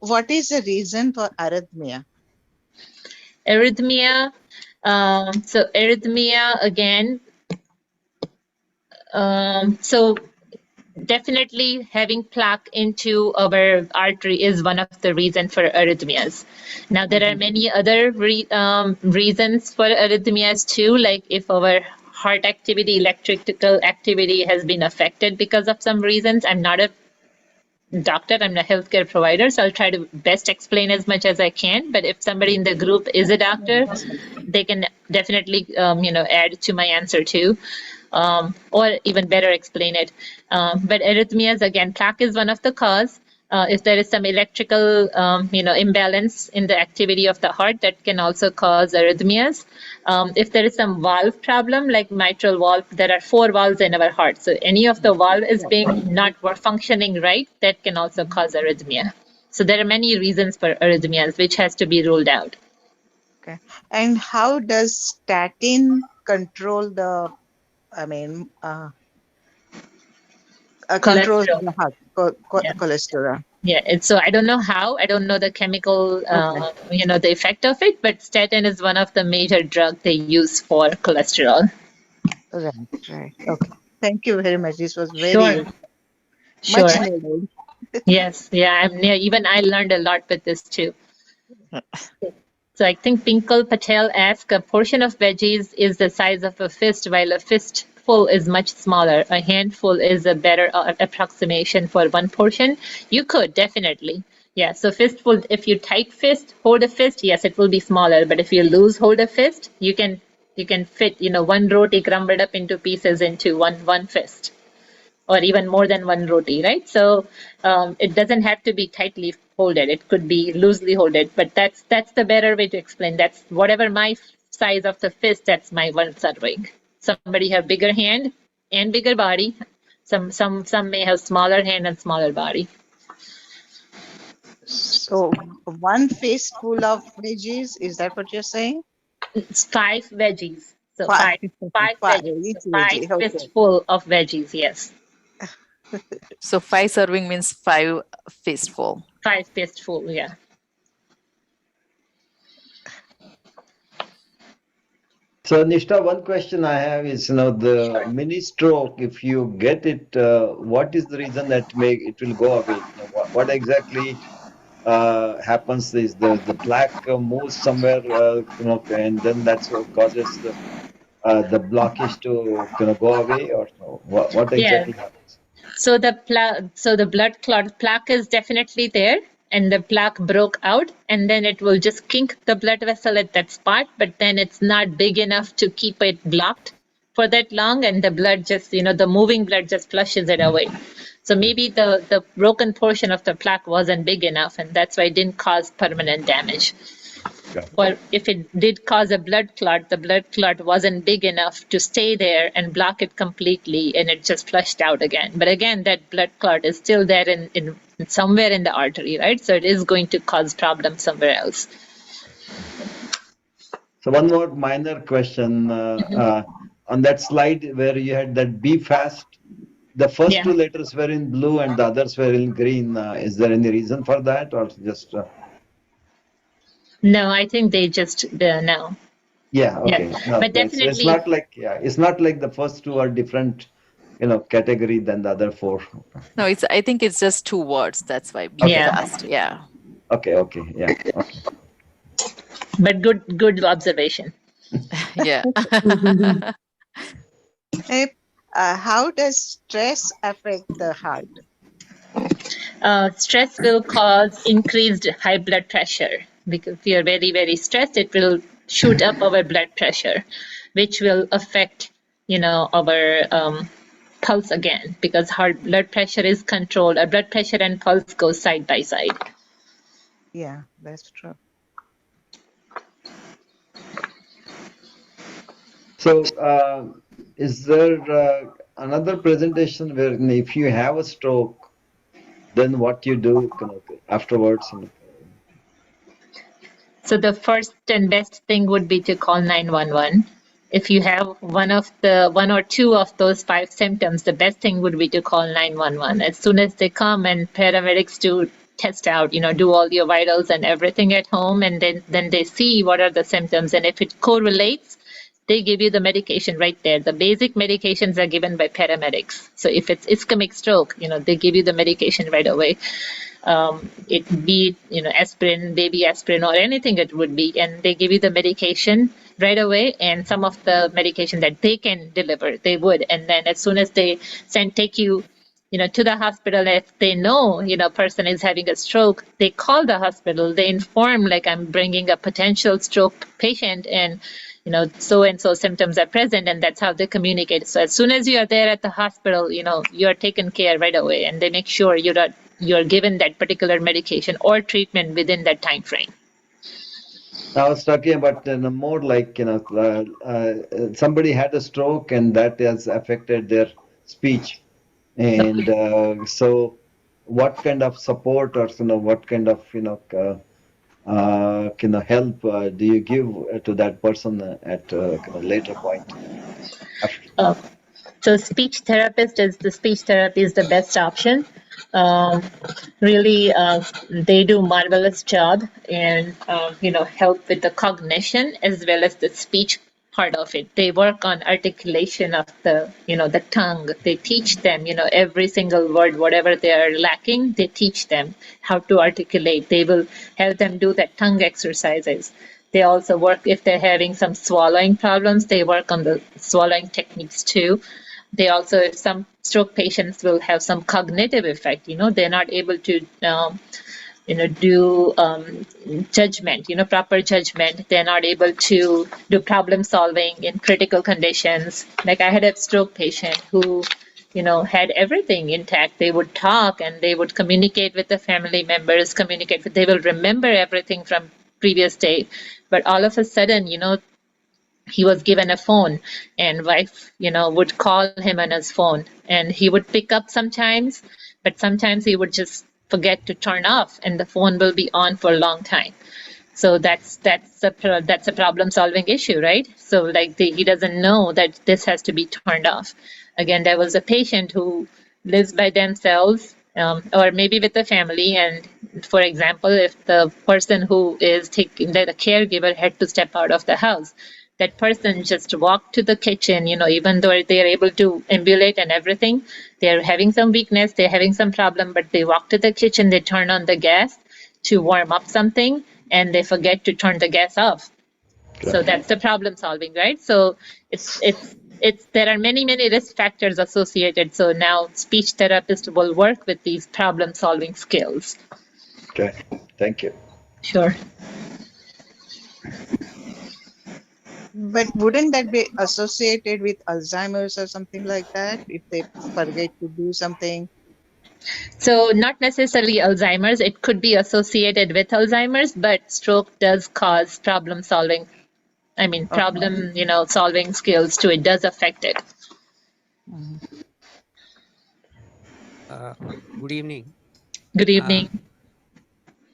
What is the reason for arrhythmia?
Arrhythmia. So arrhythmia again. So definitely having plaque into our artery is one of the reasons for arrhythmias. Now, there are many other reasons for arrhythmias too, like if our heart activity, electrical activity has been affected because of some reasons. I'm not a doctor, I'm a healthcare provider, so I'll try to best explain as much as I can. But if somebody in the group is a doctor, they can definitely, add to my answer too, or even better explain it. But arrhythmias, again, plaque is one of the cause. If there is some electrical, imbalance in the activity of the heart, that can also cause arrhythmias. If there is some valve problem, like mitral valve, there are 4 valves in our heart. So any of the valve is being not functioning right, that can also cause arrhythmia. So there are many reasons for arrhythmias, which has to be ruled out.
Okay. And how does statin control the, controls
Cholesterol.
the heart
Yeah.
cholesterol?
Yeah, so I don't know how. I don't know the chemical, the effect of it, but statin is one of the major drugs they use for cholesterol.
Right. Okay. Thank you very much. This was
Sure, sure.
much needed.
Yes, yeah, even I learned a lot with this too. So I think Pinkal Patel asked, a portion of veggies is the size of a fist, while a fistful is much smaller. A handful is a better approximation for one portion. You could, definitely. Yeah, so fistful, if you tight fist, hold a fist, yes, it will be smaller. But if you loose hold a fist, you can fit, one roti crumbled up into pieces into one fist, or even more than one roti, right? So it doesn't have to be tightly folded. It could be loosely folded, but that's the better way to explain. That's whatever my size of the fist, that's my one serving. Somebody have bigger hand and bigger body. Some may have smaller hand and smaller body.
So one fistful of veggies, is that what you're saying?
It's 5 veggies. So
Five.
five
Five
veggies. So
each
5
veggie. Okay.
fistful of veggies, yes.
So 5 serving means 5 fistful.
5 fistful, yeah.
So, Nishtha, one question I have is, the mini stroke, if you get it, what is the reason that it will go away? What exactly happens is the plaque moves somewhere, and then that's what causes the blockage to go away, or what
Yeah.
exactly happens?
So the blood clot plaque is definitely there, and the plaque broke out, and then it will just kink the blood vessel at that spot, but then it's not big enough to keep it blocked for that long, and the blood just, the moving blood just flushes it away. So maybe the broken portion of the plaque wasn't big enough, and that's why it didn't cause permanent damage. Or if it did cause a blood clot, the blood clot wasn't big enough to stay there and block it completely, and it just flushed out again. But again, that blood clot is still there in somewhere in the artery, right? So it is going to cause problems somewhere else.
So one more minor question. On that slide where you had that be fast, the first 2 letters were in blue and the others were in green. Is there any reason for that, or just?
No, I think they just no.
Yeah. Okay.
Yeah.
No,
But definitely,
it's not like it's not like the first 2 are different, category than the other 4.
No, I think it's just 2 words. That's why be fast. Yeah.
Okay. Yeah. Okay.
But good observation.
Yeah.
How does stress affect the heart?
Stress will cause increased high blood pressure, because if you're very, very stressed, it will shoot up our blood pressure, which will affect, our pulse again, because heart blood pressure is controlled. Our blood pressure and pulse go side by side.
Yeah, that's true.
So, is there another presentation where if you have a stroke, then what you do afterwards?
So the first and best thing would be to call 911. If you have one or two of those 5 symptoms, the best thing would be to call 911. As soon as they come and paramedics do test out, do all your vitals and everything at home, and then they see what are the symptoms. And if it correlates, they give you the medication right there. The basic medications are given by paramedics. So if it's ischemic stroke, they give you the medication right away. It be aspirin, baby aspirin, or anything it would be, and they give you the medication right away. And some of the medication that they can deliver, they would. And then as soon as they take you to the hospital, if they know, person is having a stroke, they call the hospital, they inform, like, I'm bringing a potential stroke patient, and, so and so symptoms are present, and that's how they communicate. So as soon as you are there at the hospital, you are taken care right away, and they make sure you're given that particular medication or treatment within that time frame.
I was talking about more like, somebody had a stroke and that has affected their speech. And so what kind of support, or what kind of help do you give to that person at a later point?
So speech therapy is the best option. Really, they do marvelous job, and help with the cognition as well as the speech part of it. They work on articulation of the tongue. They teach them every single word, whatever they are lacking, they teach them how to articulate. They will have them do that tongue exercises. They also work, if they're having some swallowing problems, they work on the swallowing techniques too. They also, if some stroke patients will have some cognitive effect, they're not able to, do judgment, proper judgment. They're not able to do problem solving in critical conditions. Like, I had a stroke patient who, had everything intact. They would talk and they would communicate with the family members, they will remember everything from previous day. But all of a sudden, he was given a phone, and wife, would call him on his phone, and he would pick up sometimes, but sometimes he would just forget to turn off, and the phone will be on for a long time. So that's a problem solving issue, right? So like he doesn't know that this has to be turned off. Again, there was a patient who lives by themselves, or maybe with the family, and for example, if the person who is taking the caregiver had to step out of the house, that person just walked to the kitchen, even though they're able to ambulate and everything, they're having some weakness, they're having some problem, but they walk to the kitchen, they turn on the gas to warm up something, and they forget to turn the gas off. Okay. So that's the problem solving, right? So it's there are many risk factors associated. So now speech therapists will work with these problem solving skills.
Okay, thank you.
Sure.
But wouldn't that be associated with Alzheimer's or something like that, if they forget to do something?
So not necessarily Alzheimer's. It could be associated with Alzheimer's, but stroke does cause problem solving. I mean, problem, solving skills too. It does affect it.
Good evening.
Good evening.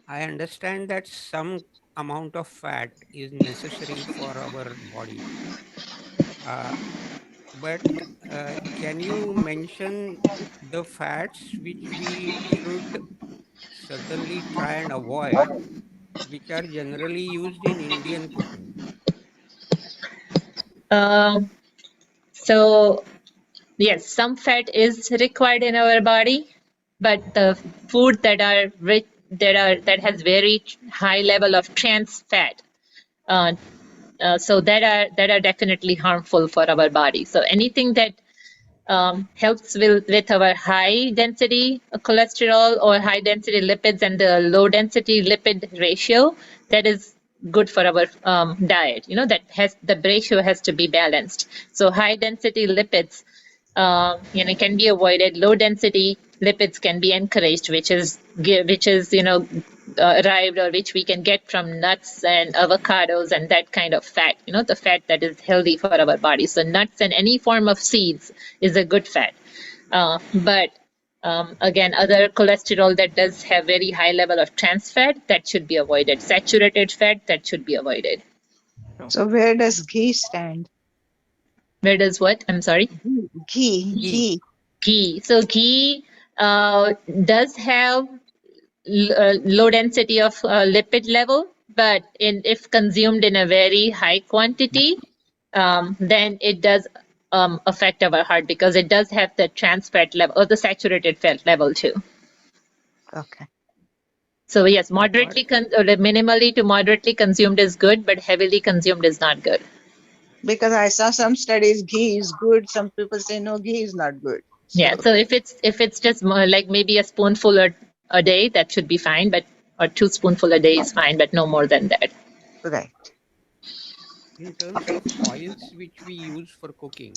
I understand that some amount of fat is necessary for our body. But can you mention the fats which we should certainly try and avoid, which are generally used in Indian cooking?
So yes, some fat is required in our body, but the food that are rich, that has very high level of trans fat, so that are definitely harmful for our body. So anything that helps with our high density cholesterol or high density lipids and the low density lipid ratio, that is good for our diet. The ratio has to be balanced. So high density lipids can be avoided. Low density lipids can be encouraged, which is arrived, or which we can get from nuts and avocados and that kind of fat, the fat that is healthy for our body. So nuts and any form of seeds is a good fat. But again, other cholesterol that does have very high level of trans fat, that should be avoided. Saturated fat, that should be avoided.
So where does ghee stand?
Where does what? I'm sorry?
Ghee.
So ghee does have low density of lipid level, but if consumed in a very high quantity, then it does affect our heart because it does have the trans fat level or the saturated fat level too.
Okay.
So yes, moderately, minimally to moderately consumed is good, but heavily consumed is not good.
Because I saw some studies, ghee is good. Some people say no, ghee is not good. So,
Yeah. So if it's just more like maybe a spoonful a day, that should be fine. But or 2 spoonful a day is fine, but no more than that.
right.
In terms of oils which we use for cooking,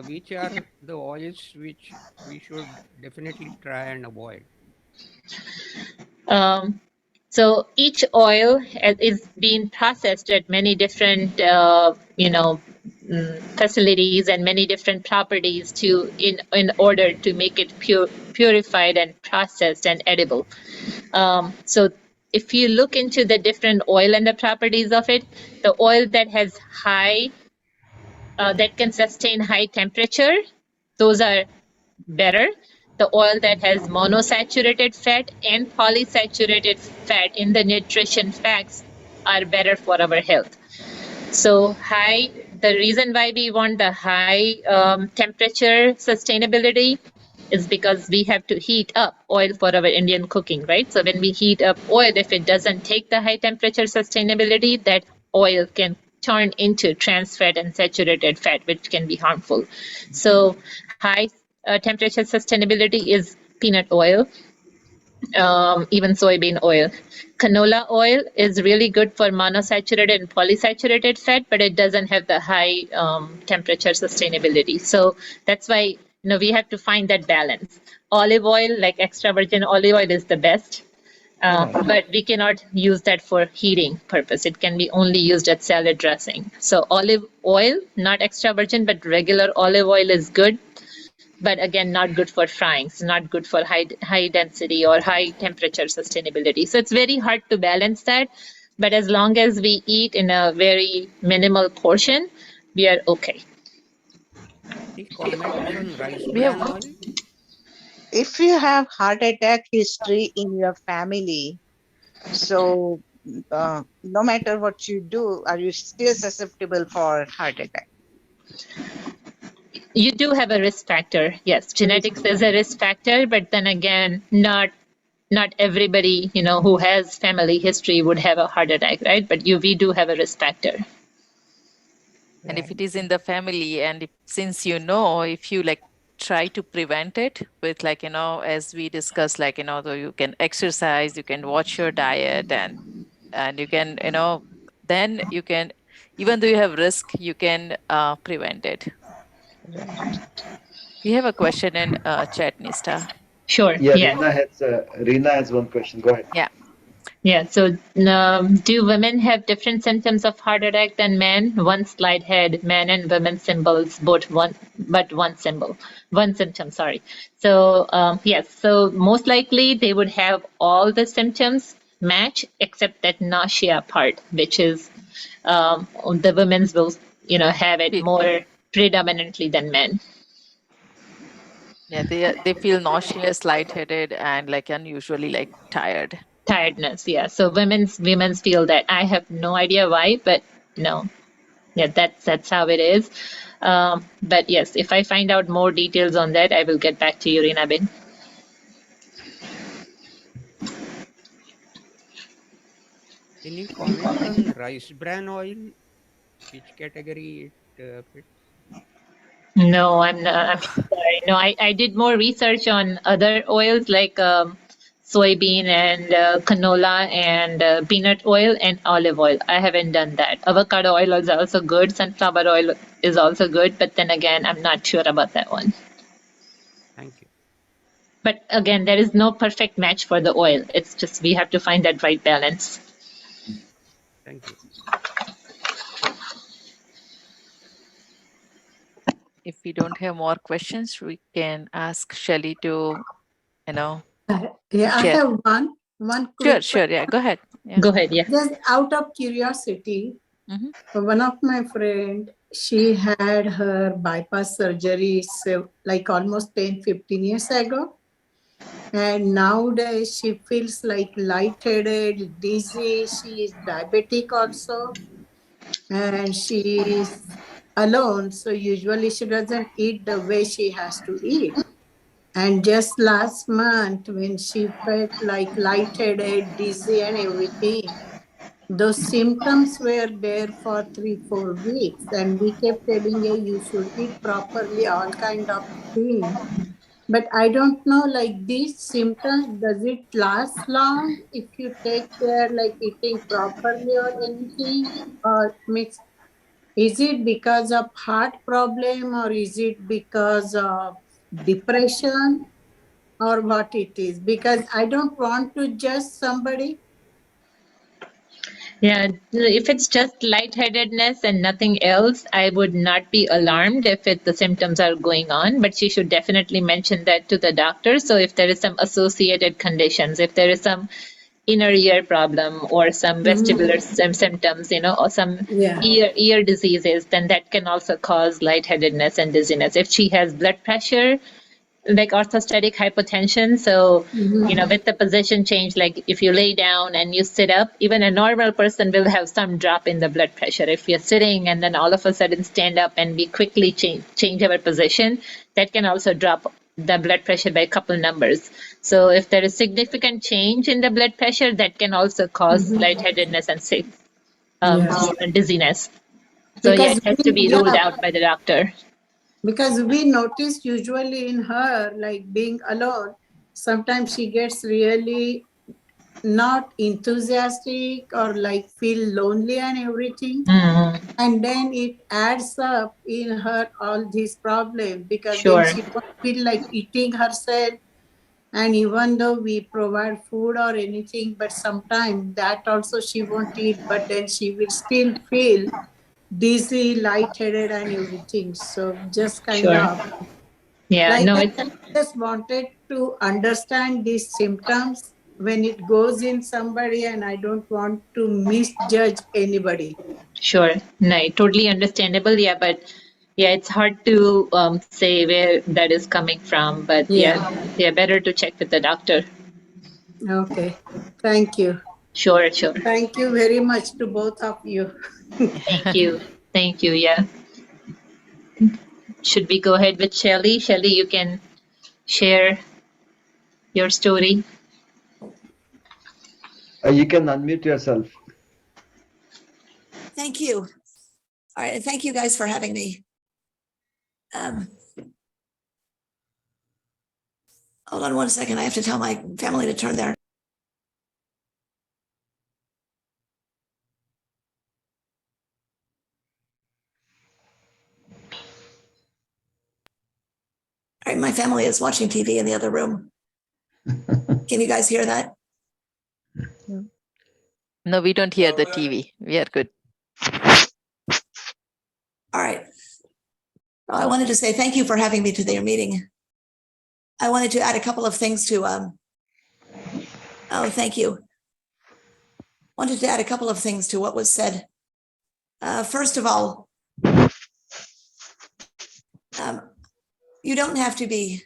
which are the oils which we should definitely try and avoid?
So each oil is being processed at many different, facilities and many different properties in order to make it purified and processed and edible. So if you look into the different oil and the properties of it, the oil that has that can sustain high temperature, those are better. The oil that has monosaturated fat and polysaturated fat in the nutrition facts are better for our health. So the reason why we want the high temperature sustainability is because we have to heat up oil for our Indian cooking, right? So when we heat up oil, if it doesn't take the high temperature sustainability, that oil can turn into trans fat and saturated fat, which can be harmful. So high temperature sustainability is peanut oil, even soybean oil. Canola oil is really good for monosaturated and polysaturated fat, but it doesn't have the high temperature sustainability. So that's why we have to find that balance. Olive oil, like extra virgin olive oil, is the best. But we cannot use that for heating purpose. It can be only used as salad dressing. So olive oil, not extra virgin, but regular olive oil is good. But again, not good for frying. It's not good for high density or high temperature sustainability. So it's very hard to balance that. But as long as we eat in a very minimal portion, we are okay.
Any comments on rice
We have
bran oil?
If you have heart attack history in your family, so no matter what you do, are you still susceptible for heart attack?
You do have a risk factor. Yes, genetics is a risk factor, but then again, not everybody who has family history would have a heart attack, right? But we do have a risk factor.
And if it is in the family, and since if you try to prevent it with as we discussed, though you can exercise, you can watch your diet, and you can then you can, even though you have risk, you can prevent it.
Right.
We have a question in chat, Nishtha.
Sure.
Yeah,
Yeah.
Reena has one question. Go ahead.
Yeah.
Yeah. So, do women have different symptoms of heart attack than men? One slide head, men and women symbols, both one symptom. Sorry. So, yes. So most likely they would have all the symptoms match except that nausea part, which is the women's will have it more predominantly than men.
Yeah, they feel nauseous, lightheaded, and unusually tired.
Tiredness, yeah. So women's feel that. I have no idea why, but no, yeah, that's how it is. But yes, if I find out more details on that, I will get back to you, Reenabin.
Any comment on rice bran oil? Which category it fits?
No, I'm not. I'm sorry. No, I did more research on other oils like soybean and canola and peanut oil and olive oil. I haven't done that. Avocado oil is also good. Sunflower oil is also good, but then again, I'm not sure about that one.
Thank you.
But again, there is no perfect match for the oil. It's just we have to find that right balance.
Thank you.
If we don't have more questions, we can ask Shelly to,
Yeah,
share.
I have one quick
Sure. Yeah, go ahead. Yeah.
Go ahead. Yeah.
Just out of curiosity, one of my friend, she had her bypass surgery like almost 10-15 years ago. And nowadays she feels like lightheaded, dizzy. She is diabetic also. and she's alone. So usually she doesn't eat the way she has to eat. And just last month, when she felt like lightheaded, dizzy, and everything, those symptoms were there for 3-4 weeks. And we kept telling her, you should eat properly, all kind of things. But I don't know, like these symptoms, does it last long if you take care, like eating properly or anything? Or mix? Is it because of heart problem or is it because of depression or what it is? Because I don't want to judge somebody.
Yeah, if it's just lightheadedness and nothing else, I would not be alarmed if the symptoms are going on, but she should definitely mention that to the doctor. So if there is some associated conditions, if there is some inner ear problem or some vestibular symptoms, or some
Yeah.
ear diseases, then that can also cause lightheadedness and dizziness. If she has blood pressure, like orthostatic hypotension. So, with the position change, like if you lay down and you sit up, even a normal person will have some drop in the blood pressure. If you're sitting and then all of a sudden stand up and we quickly change our position, that can also drop the blood pressure by a couple numbers. So if there is significant change in the blood pressure, that can also cause lightheadedness and
Yeah.
dizziness. So yeah,
Because
it has to be ruled
yeah,
out by the doctor.
because we noticed usually in her, like being alone, sometimes she gets really not enthusiastic or like feel lonely and everything.
Mm,
And then it adds up in her all these problems because then
sure,
she won't feel like eating herself. And even though we provide food or anything, but sometimes that also she won't eat, but then she will still feel dizzy, lightheaded, and everything. So just kind
sure.
of
Yeah,
like
no,
that.
it's
I just wanted to understand these symptoms when it goes in somebody, and I don't want to misjudge anybody.
sure. No, totally understandable. Yeah, but yeah, it's hard to say where that is coming from. But
Yeah.
yeah, better to check with the doctor.
Okay. Thank you.
Sure, sure.
Thank you very much to both of you.
Thank you. Thank you. Yeah. Should we go ahead with Shelly? Shelly, you can share your story.
You can unmute yourself.
Thank you. All right. And thank you guys for having me. Hold on one second. I have to tell my family to turn their. All right. My family is watching TV in the other room. Can you guys hear that?
No, we don't hear the TV. We are good.
All right. Well, I wanted to say thank you for having me to their meeting. I wanted to add a couple of things to, thank you. Wanted to add a couple of things to what was said. First of all, you don't have to be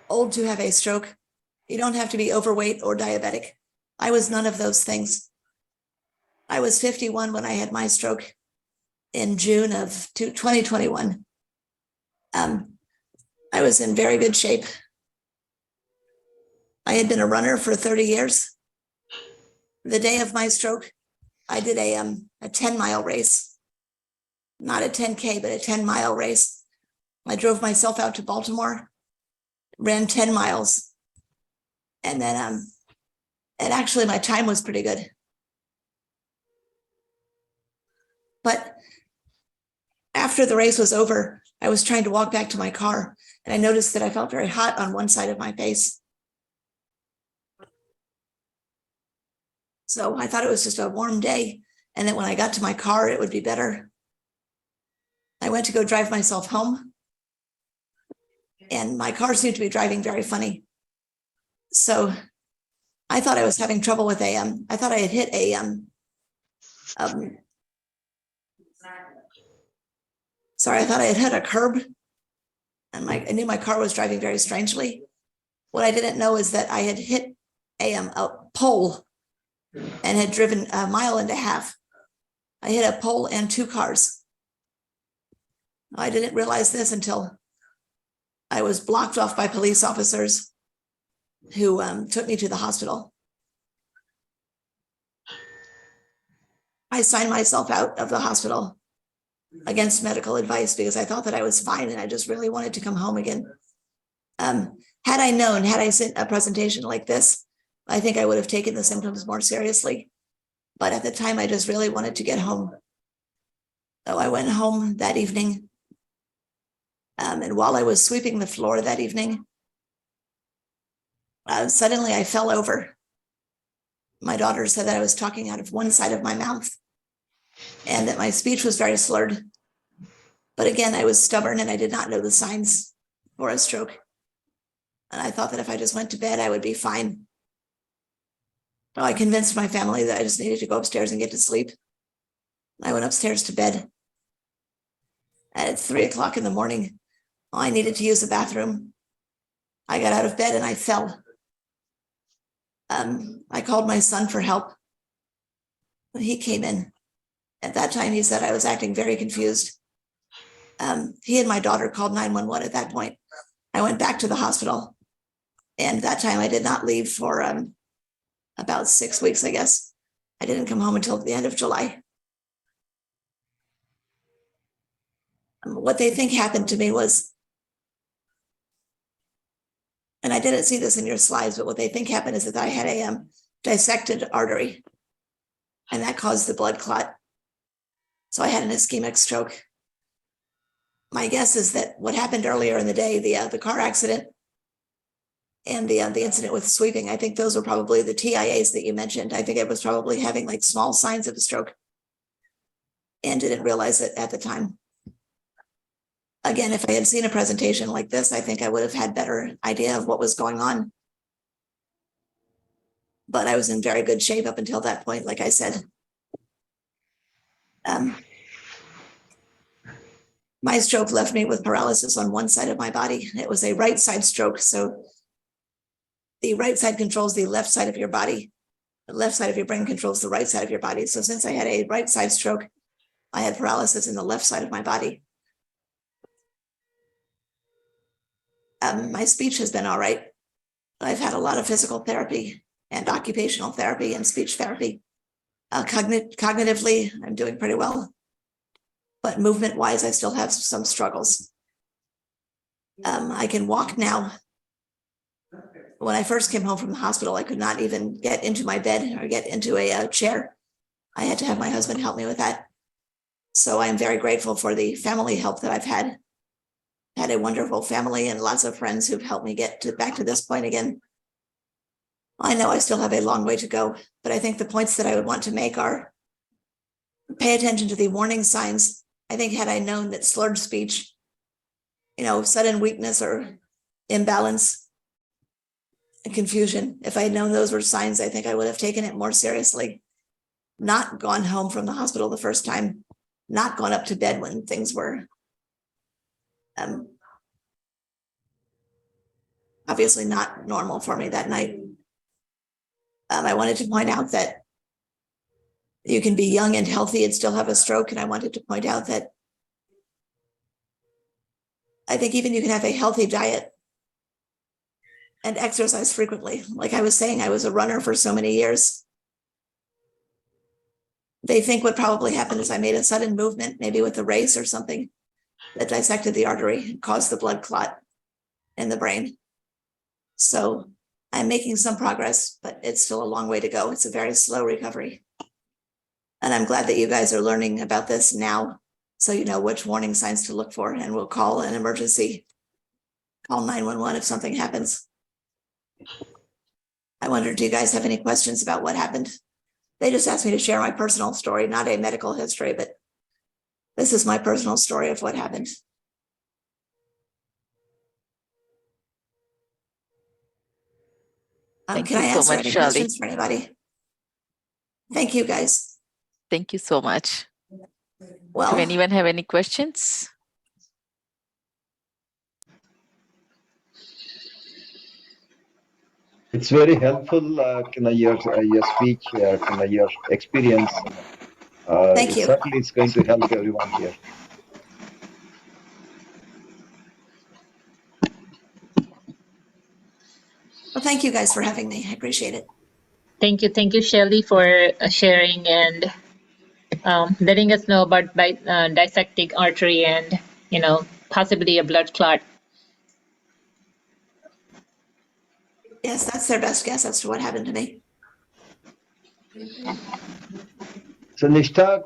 old to have a stroke. You don't have to be overweight or diabetic. I was none of those things. I was 51 when I had my stroke in June of 2021. I was in very good shape. I had been a runner for 30 years. The day of my stroke, I did a 10-mile race, not a 10K, but a 10-mile race. I drove myself out to Baltimore, ran 10 miles. And then, and actually my time was pretty good. But after the race was over, I was trying to walk back to my car and I noticed that I felt very hot on one side of my face. So I thought it was just a warm day. And that when I got to my car, it would be better. I went to go drive myself home and my car seemed to be driving very funny. So I thought I was having trouble with I thought I had hit I thought I had hit a curb and I knew my car was driving very strangely. What I didn't know is that I had hit a pole and had driven 1.5 miles. I hit a pole and 2 cars. I didn't realize this until I was blocked off by police officers who took me to the hospital. I signed myself out of the hospital against medical advice because I thought that I was fine and I just really wanted to come home again. Had I sent a presentation like this, I think I would have taken the symptoms more seriously. But at the time, I just really wanted to get home. So I went home that evening. And while I was sweeping the floor that evening, suddenly I fell over. My daughter said that I was talking out of one side of my mouth and that my speech was very slurred. But again, I was stubborn and I did not know the signs for a stroke. And I thought that if I just went to bed, I would be fine. So I convinced my family that I just needed to go upstairs and get to sleep. I went upstairs to bed. And at 3 o'clock in the morning, I needed to use the bathroom. I got out of bed and I fell. I called my son for help. He came in. At that time, he said I was acting very confused. He and my daughter called 911 at that point. I went back to the hospital. And that time I did not leave for about 6 weeks, I guess. I didn't come home until the end of July. What they think happened to me was, and I didn't see this in your slides, but what they think happened is that I had a dissected artery, and that caused the blood clot. So I had an ischemic stroke. My guess is that what happened earlier in the day, the car accident and the incident with sweeping, I think those were probably the TIAs that you mentioned. I think I was probably having like small signs of a stroke and didn't realize it at the time. Again, if I had seen a presentation like this, I think I would have had better idea of what was going on. But I was in very good shape up until that point, like I said. My stroke left me with paralysis on one side of my body. It was a right side stroke. So the right side controls the left side of your body. The left side of your brain controls the right side of your body. So since I had a right side stroke, I had paralysis in the left side of my body. My speech has been all right. I've had a lot of physical therapy and occupational therapy and speech therapy. Cognitively, I'm doing pretty well. But movement-wise, I still have some struggles. I can walk now. When I first came home from the hospital, I could not even get into my bed or get into a chair. I had to have my husband help me with that. So I'm very grateful for the family help that I've had. Had a wonderful family and lots of friends who've helped me get back to this point again. I know I still have a long way to go, but I think the points that I would want to make are pay attention to the warning signs. I think had I known that slurred speech, sudden weakness or imbalance and confusion, if I had known those were signs, I think I would have taken it more seriously. Not gone home from the hospital the first time, not gone up to bed when things were obviously not normal for me that night. I wanted to point out that you can be young and healthy and still have a stroke. And I wanted to point out that I think even you can have a healthy diet and exercise frequently. Like I was saying, I was a runner for so many years. They think what probably happened is I made a sudden movement, maybe with a race or something, that dissected the artery and caused the blood clot in the brain. So I'm making some progress, but it's still a long way to go. It's a very slow recovery. And I'm glad that you guys are learning about this now, so you know which warning signs to look for, and we'll call an emergency, call 911 if something happens. I wonder, do you guys have any questions about what happened? They just asked me to share my personal story, not a medical history, but this is my personal story of what happened. Can I answer any questions for anybody? Thank you, guys.
Thank you so much.
Well,
do anyone have any questions?
It's very helpful, your speech, your experience.
Thank you.
Certainly, it's going to help everyone here.
Well, thank you guys for having me. I appreciate it.
Thank you, Shelley, for sharing and letting us know about dissecting artery and possibly a blood clot.
Yes, that's their best guess as to what happened to me.
So Nishtha,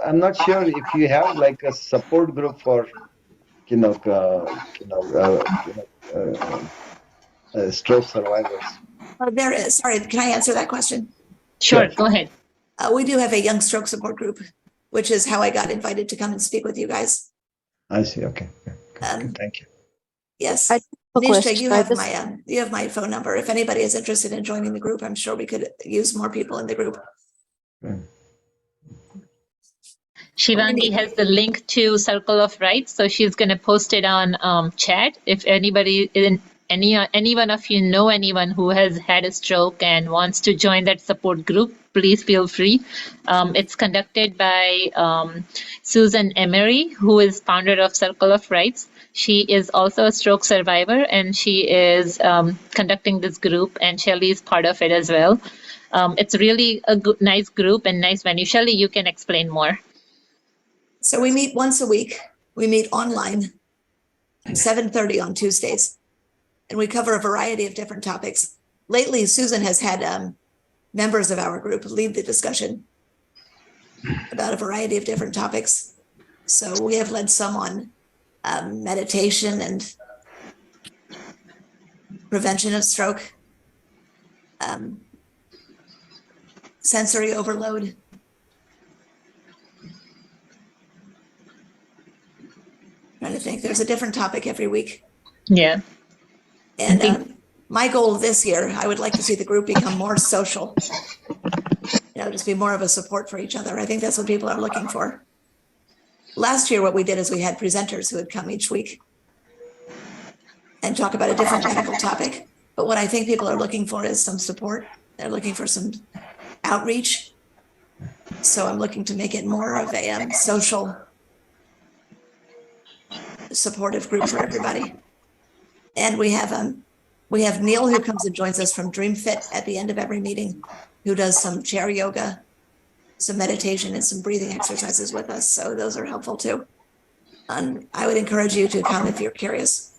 I'm not sure if you have like a support group for stroke survivors.
There is. Sorry, can I answer that question?
Sure, go ahead.
We do have a young stroke support group, which is how I got invited to come and speak with you guys.
I see. Okay. Thank you.
Yes. Nishtha, you have my phone number. If anybody is interested in joining the group, I'm sure we could use more people in the group.
Shivangi has the link to Circle of Rights, so she's going to post it on chat. If anybody, any one of you know anyone who has had a stroke and wants to join that support group, please feel free. It's conducted by Susan Emery, who is founder of Circle of Rights. She is also a stroke survivor, and she is conducting this group, and Shelley is part of it as well. It's really a nice group and nice venue. Shelley, you can explain more.
So we meet once a week. We meet online at 7:30 on Tuesdays, and we cover a variety of different topics. Lately, Susan has had members of our group lead the discussion about a variety of different topics. So we have led some on meditation and prevention of stroke, sensory overload. Trying to think, there's a different topic every week.
Yeah.
And my goal this year, I would like to see the group become more social, just be more of a support for each other. I think that's what people are looking for. Last year, what we did is we had presenters who would come each week and talk about a different medical topic. But what I think people are looking for is some support. They're looking for some outreach. So I'm looking to make it more of a social, supportive group for everybody. And we have Neil, who comes and joins us from Dream Fit at the end of every meeting, who does some chair yoga, some meditation, and some breathing exercises with us. So those are helpful too. And I would encourage you to come if you're curious.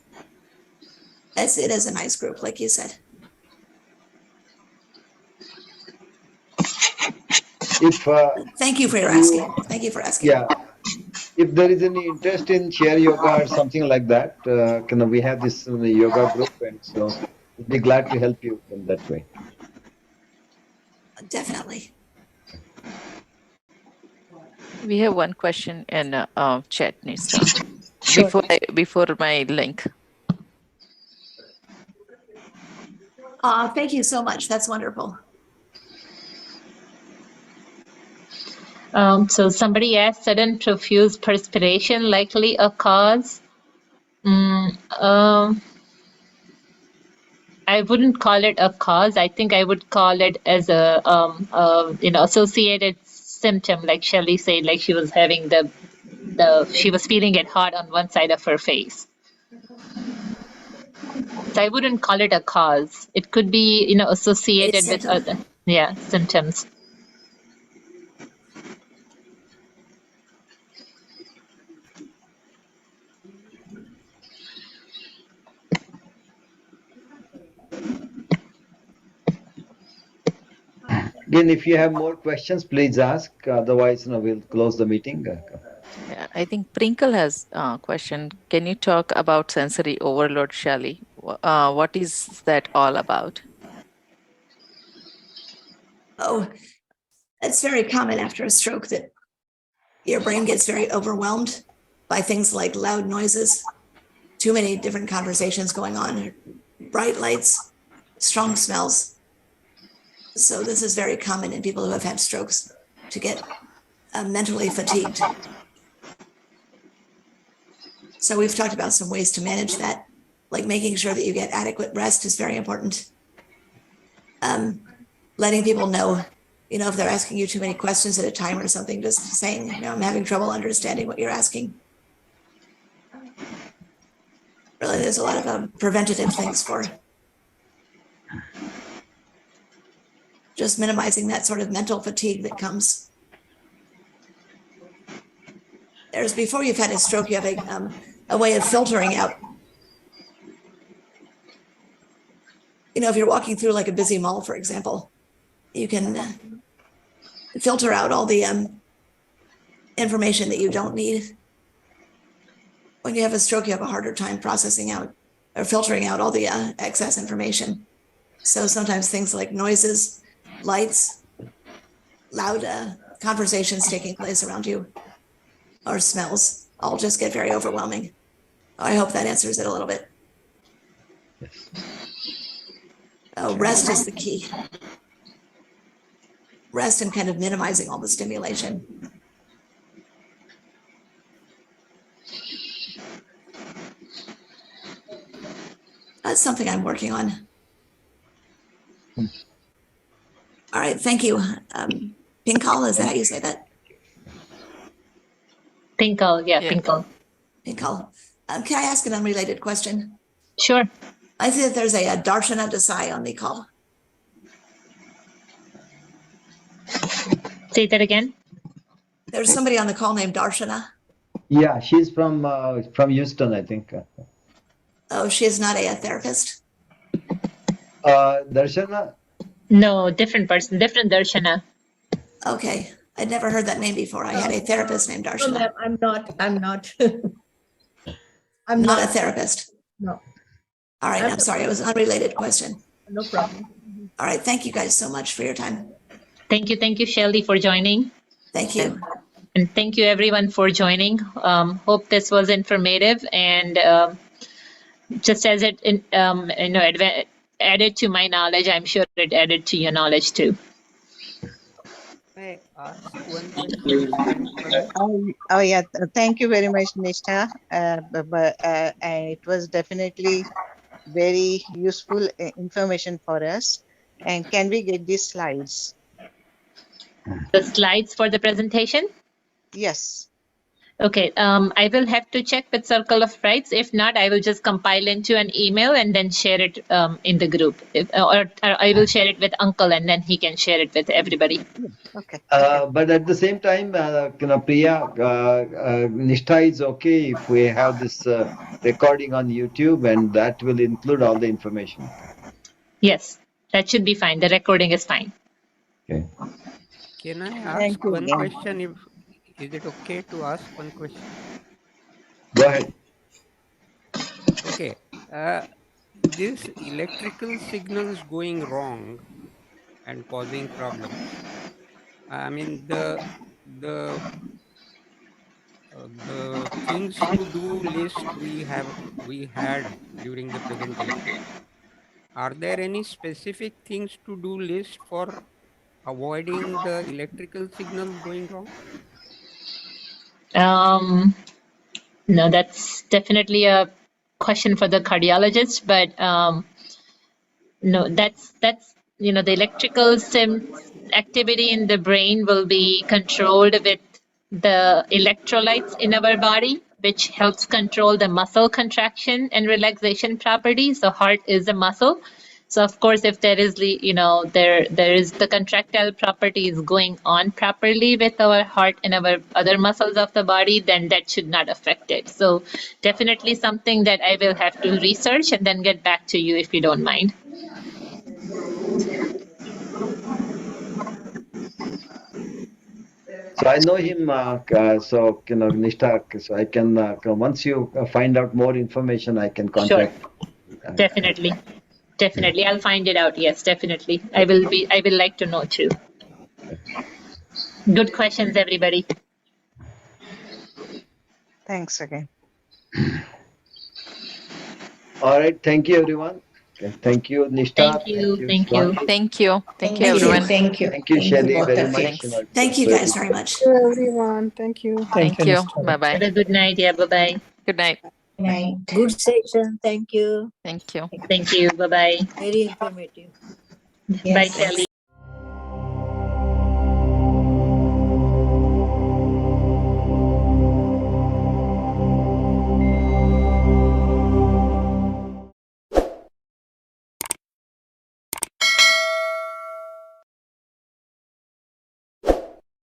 It is a nice group, like you said. Thank you for asking. Thank you for asking.
Yeah. If there is any interest in chair yoga or something like that, we have this yoga group, and so we'd be glad to help you in that way.
Definitely.
We have one question in chat, Nishtha.
Sure.
Before my link.
Thank you so much. That's wonderful.
So somebody asked, sudden profuse perspiration likely a cause. I wouldn't call it a cause. I think I would call it as a associated symptom, like Shelley said, like she was having she was feeling it hot on one side of her face. So I wouldn't call it a cause. It could be, associated with other, symptoms.
Again, if you have more questions, please ask. Otherwise, we'll close the meeting.
Yeah, I think Prinkle has a question. Can you talk about sensory overload, Shelley? What is that all about?
Oh, it's very common after a stroke that your brain gets very overwhelmed by things like loud noises, too many different conversations going on, bright lights, strong smells. So this is very common in people who have had strokes to get mentally fatigued. So we've talked about some ways to manage that, like making sure that you get adequate rest is very important. Letting people know if they're asking you too many questions at a time or something, just saying, I'm having trouble understanding what you're asking. Really, there's a lot of preventative things for just minimizing that sort of mental fatigue that comes. Before you've had a stroke, you have a way of filtering out. If you're walking through like a busy mall, for example, you can filter out all the information that you don't need. When you have a stroke, you have a harder time processing out or filtering out all the excess information. So sometimes things like noises, lights, loud conversations taking place around you, or smells, all just get very overwhelming. I hope that answers it a little bit. Rest is the key. Rest and kind of minimizing all the stimulation. That's something I'm working on. All right, thank you. Pinkal, is that how you say that?
Pinkal, yeah. Pinkal.
Pinkal. Can I ask an unrelated question?
Sure.
I see that there's a Darshana Desai on the call.
Say that again.
There's somebody on the call named Darshana.
Yeah, she's from Houston, I think.
Oh, she is not a therapist?
Darshana?
No, different person, different Darshana.
Okay. I'd never heard that name before. I had a therapist named Darshana.
No, I'm not.
I'm not a therapist.
No.
All right. I'm sorry. It was an unrelated question.
No problem.
All right. Thank you guys so much for your time.
Thank you, Shelly, for joining.
Thank you.
And thank you, everyone, for joining. Hope this was informative, and just as it added to my knowledge, I'm sure it added to your knowledge too.
May I ask one question?
Oh yeah, thank you very much, Nishtha. It was definitely very useful information for us. And can we get these slides?
The slides for the presentation?
Yes.
Okay, I will have to check with Circle of Rights. If not, I will just compile into an email and then share it in the group. Or I will share it with Uncle, and then he can share it with everybody.
Okay.
But at the same time, Priya, Nishtha is okay if we have this recording on YouTube, and that will include all the information.
Yes, that should be fine. The recording is fine.
Okay.
Can I ask one question? Is it okay to ask one question?
Go ahead.
Okay. This electrical signals going wrong and causing problems. I mean, the things to do list we had during the presentation. Are there any specific things to do list for avoiding the electrical signals going wrong?
No, that's definitely a question for the cardiologist, but no, that's the electrical activity in the brain will be controlled with the electrolytes in our body, which helps control the muscle contraction and relaxation properties. So heart is a muscle. So of course, if there is there is the contractile properties going on properly with our heart and our other muscles of the body, then that should not affect it. So definitely something that I will have to research and then get back to you if you don't mind.
So I know him, so Nishtha, so I can once you find out more information, I can contact.
Sure. Definitely, I'll find it out. Yes, definitely. I will like to know too. Good questions, everybody.
Thanks again.
All right. Thank you, everyone. Okay. Thank you, Nishtha.
Thank you.
Thank you, everyone.
Thank you, Shelly, very much.
Thank you guys very much.
Thank you, everyone. Thank you.
Thank you. Bye-bye.
Have a good night. Yeah, bye-bye.
Good night.
Good session. Thank you.
Thank you.
Thank you. Bye-bye.
Very informative.
Bye, Sally.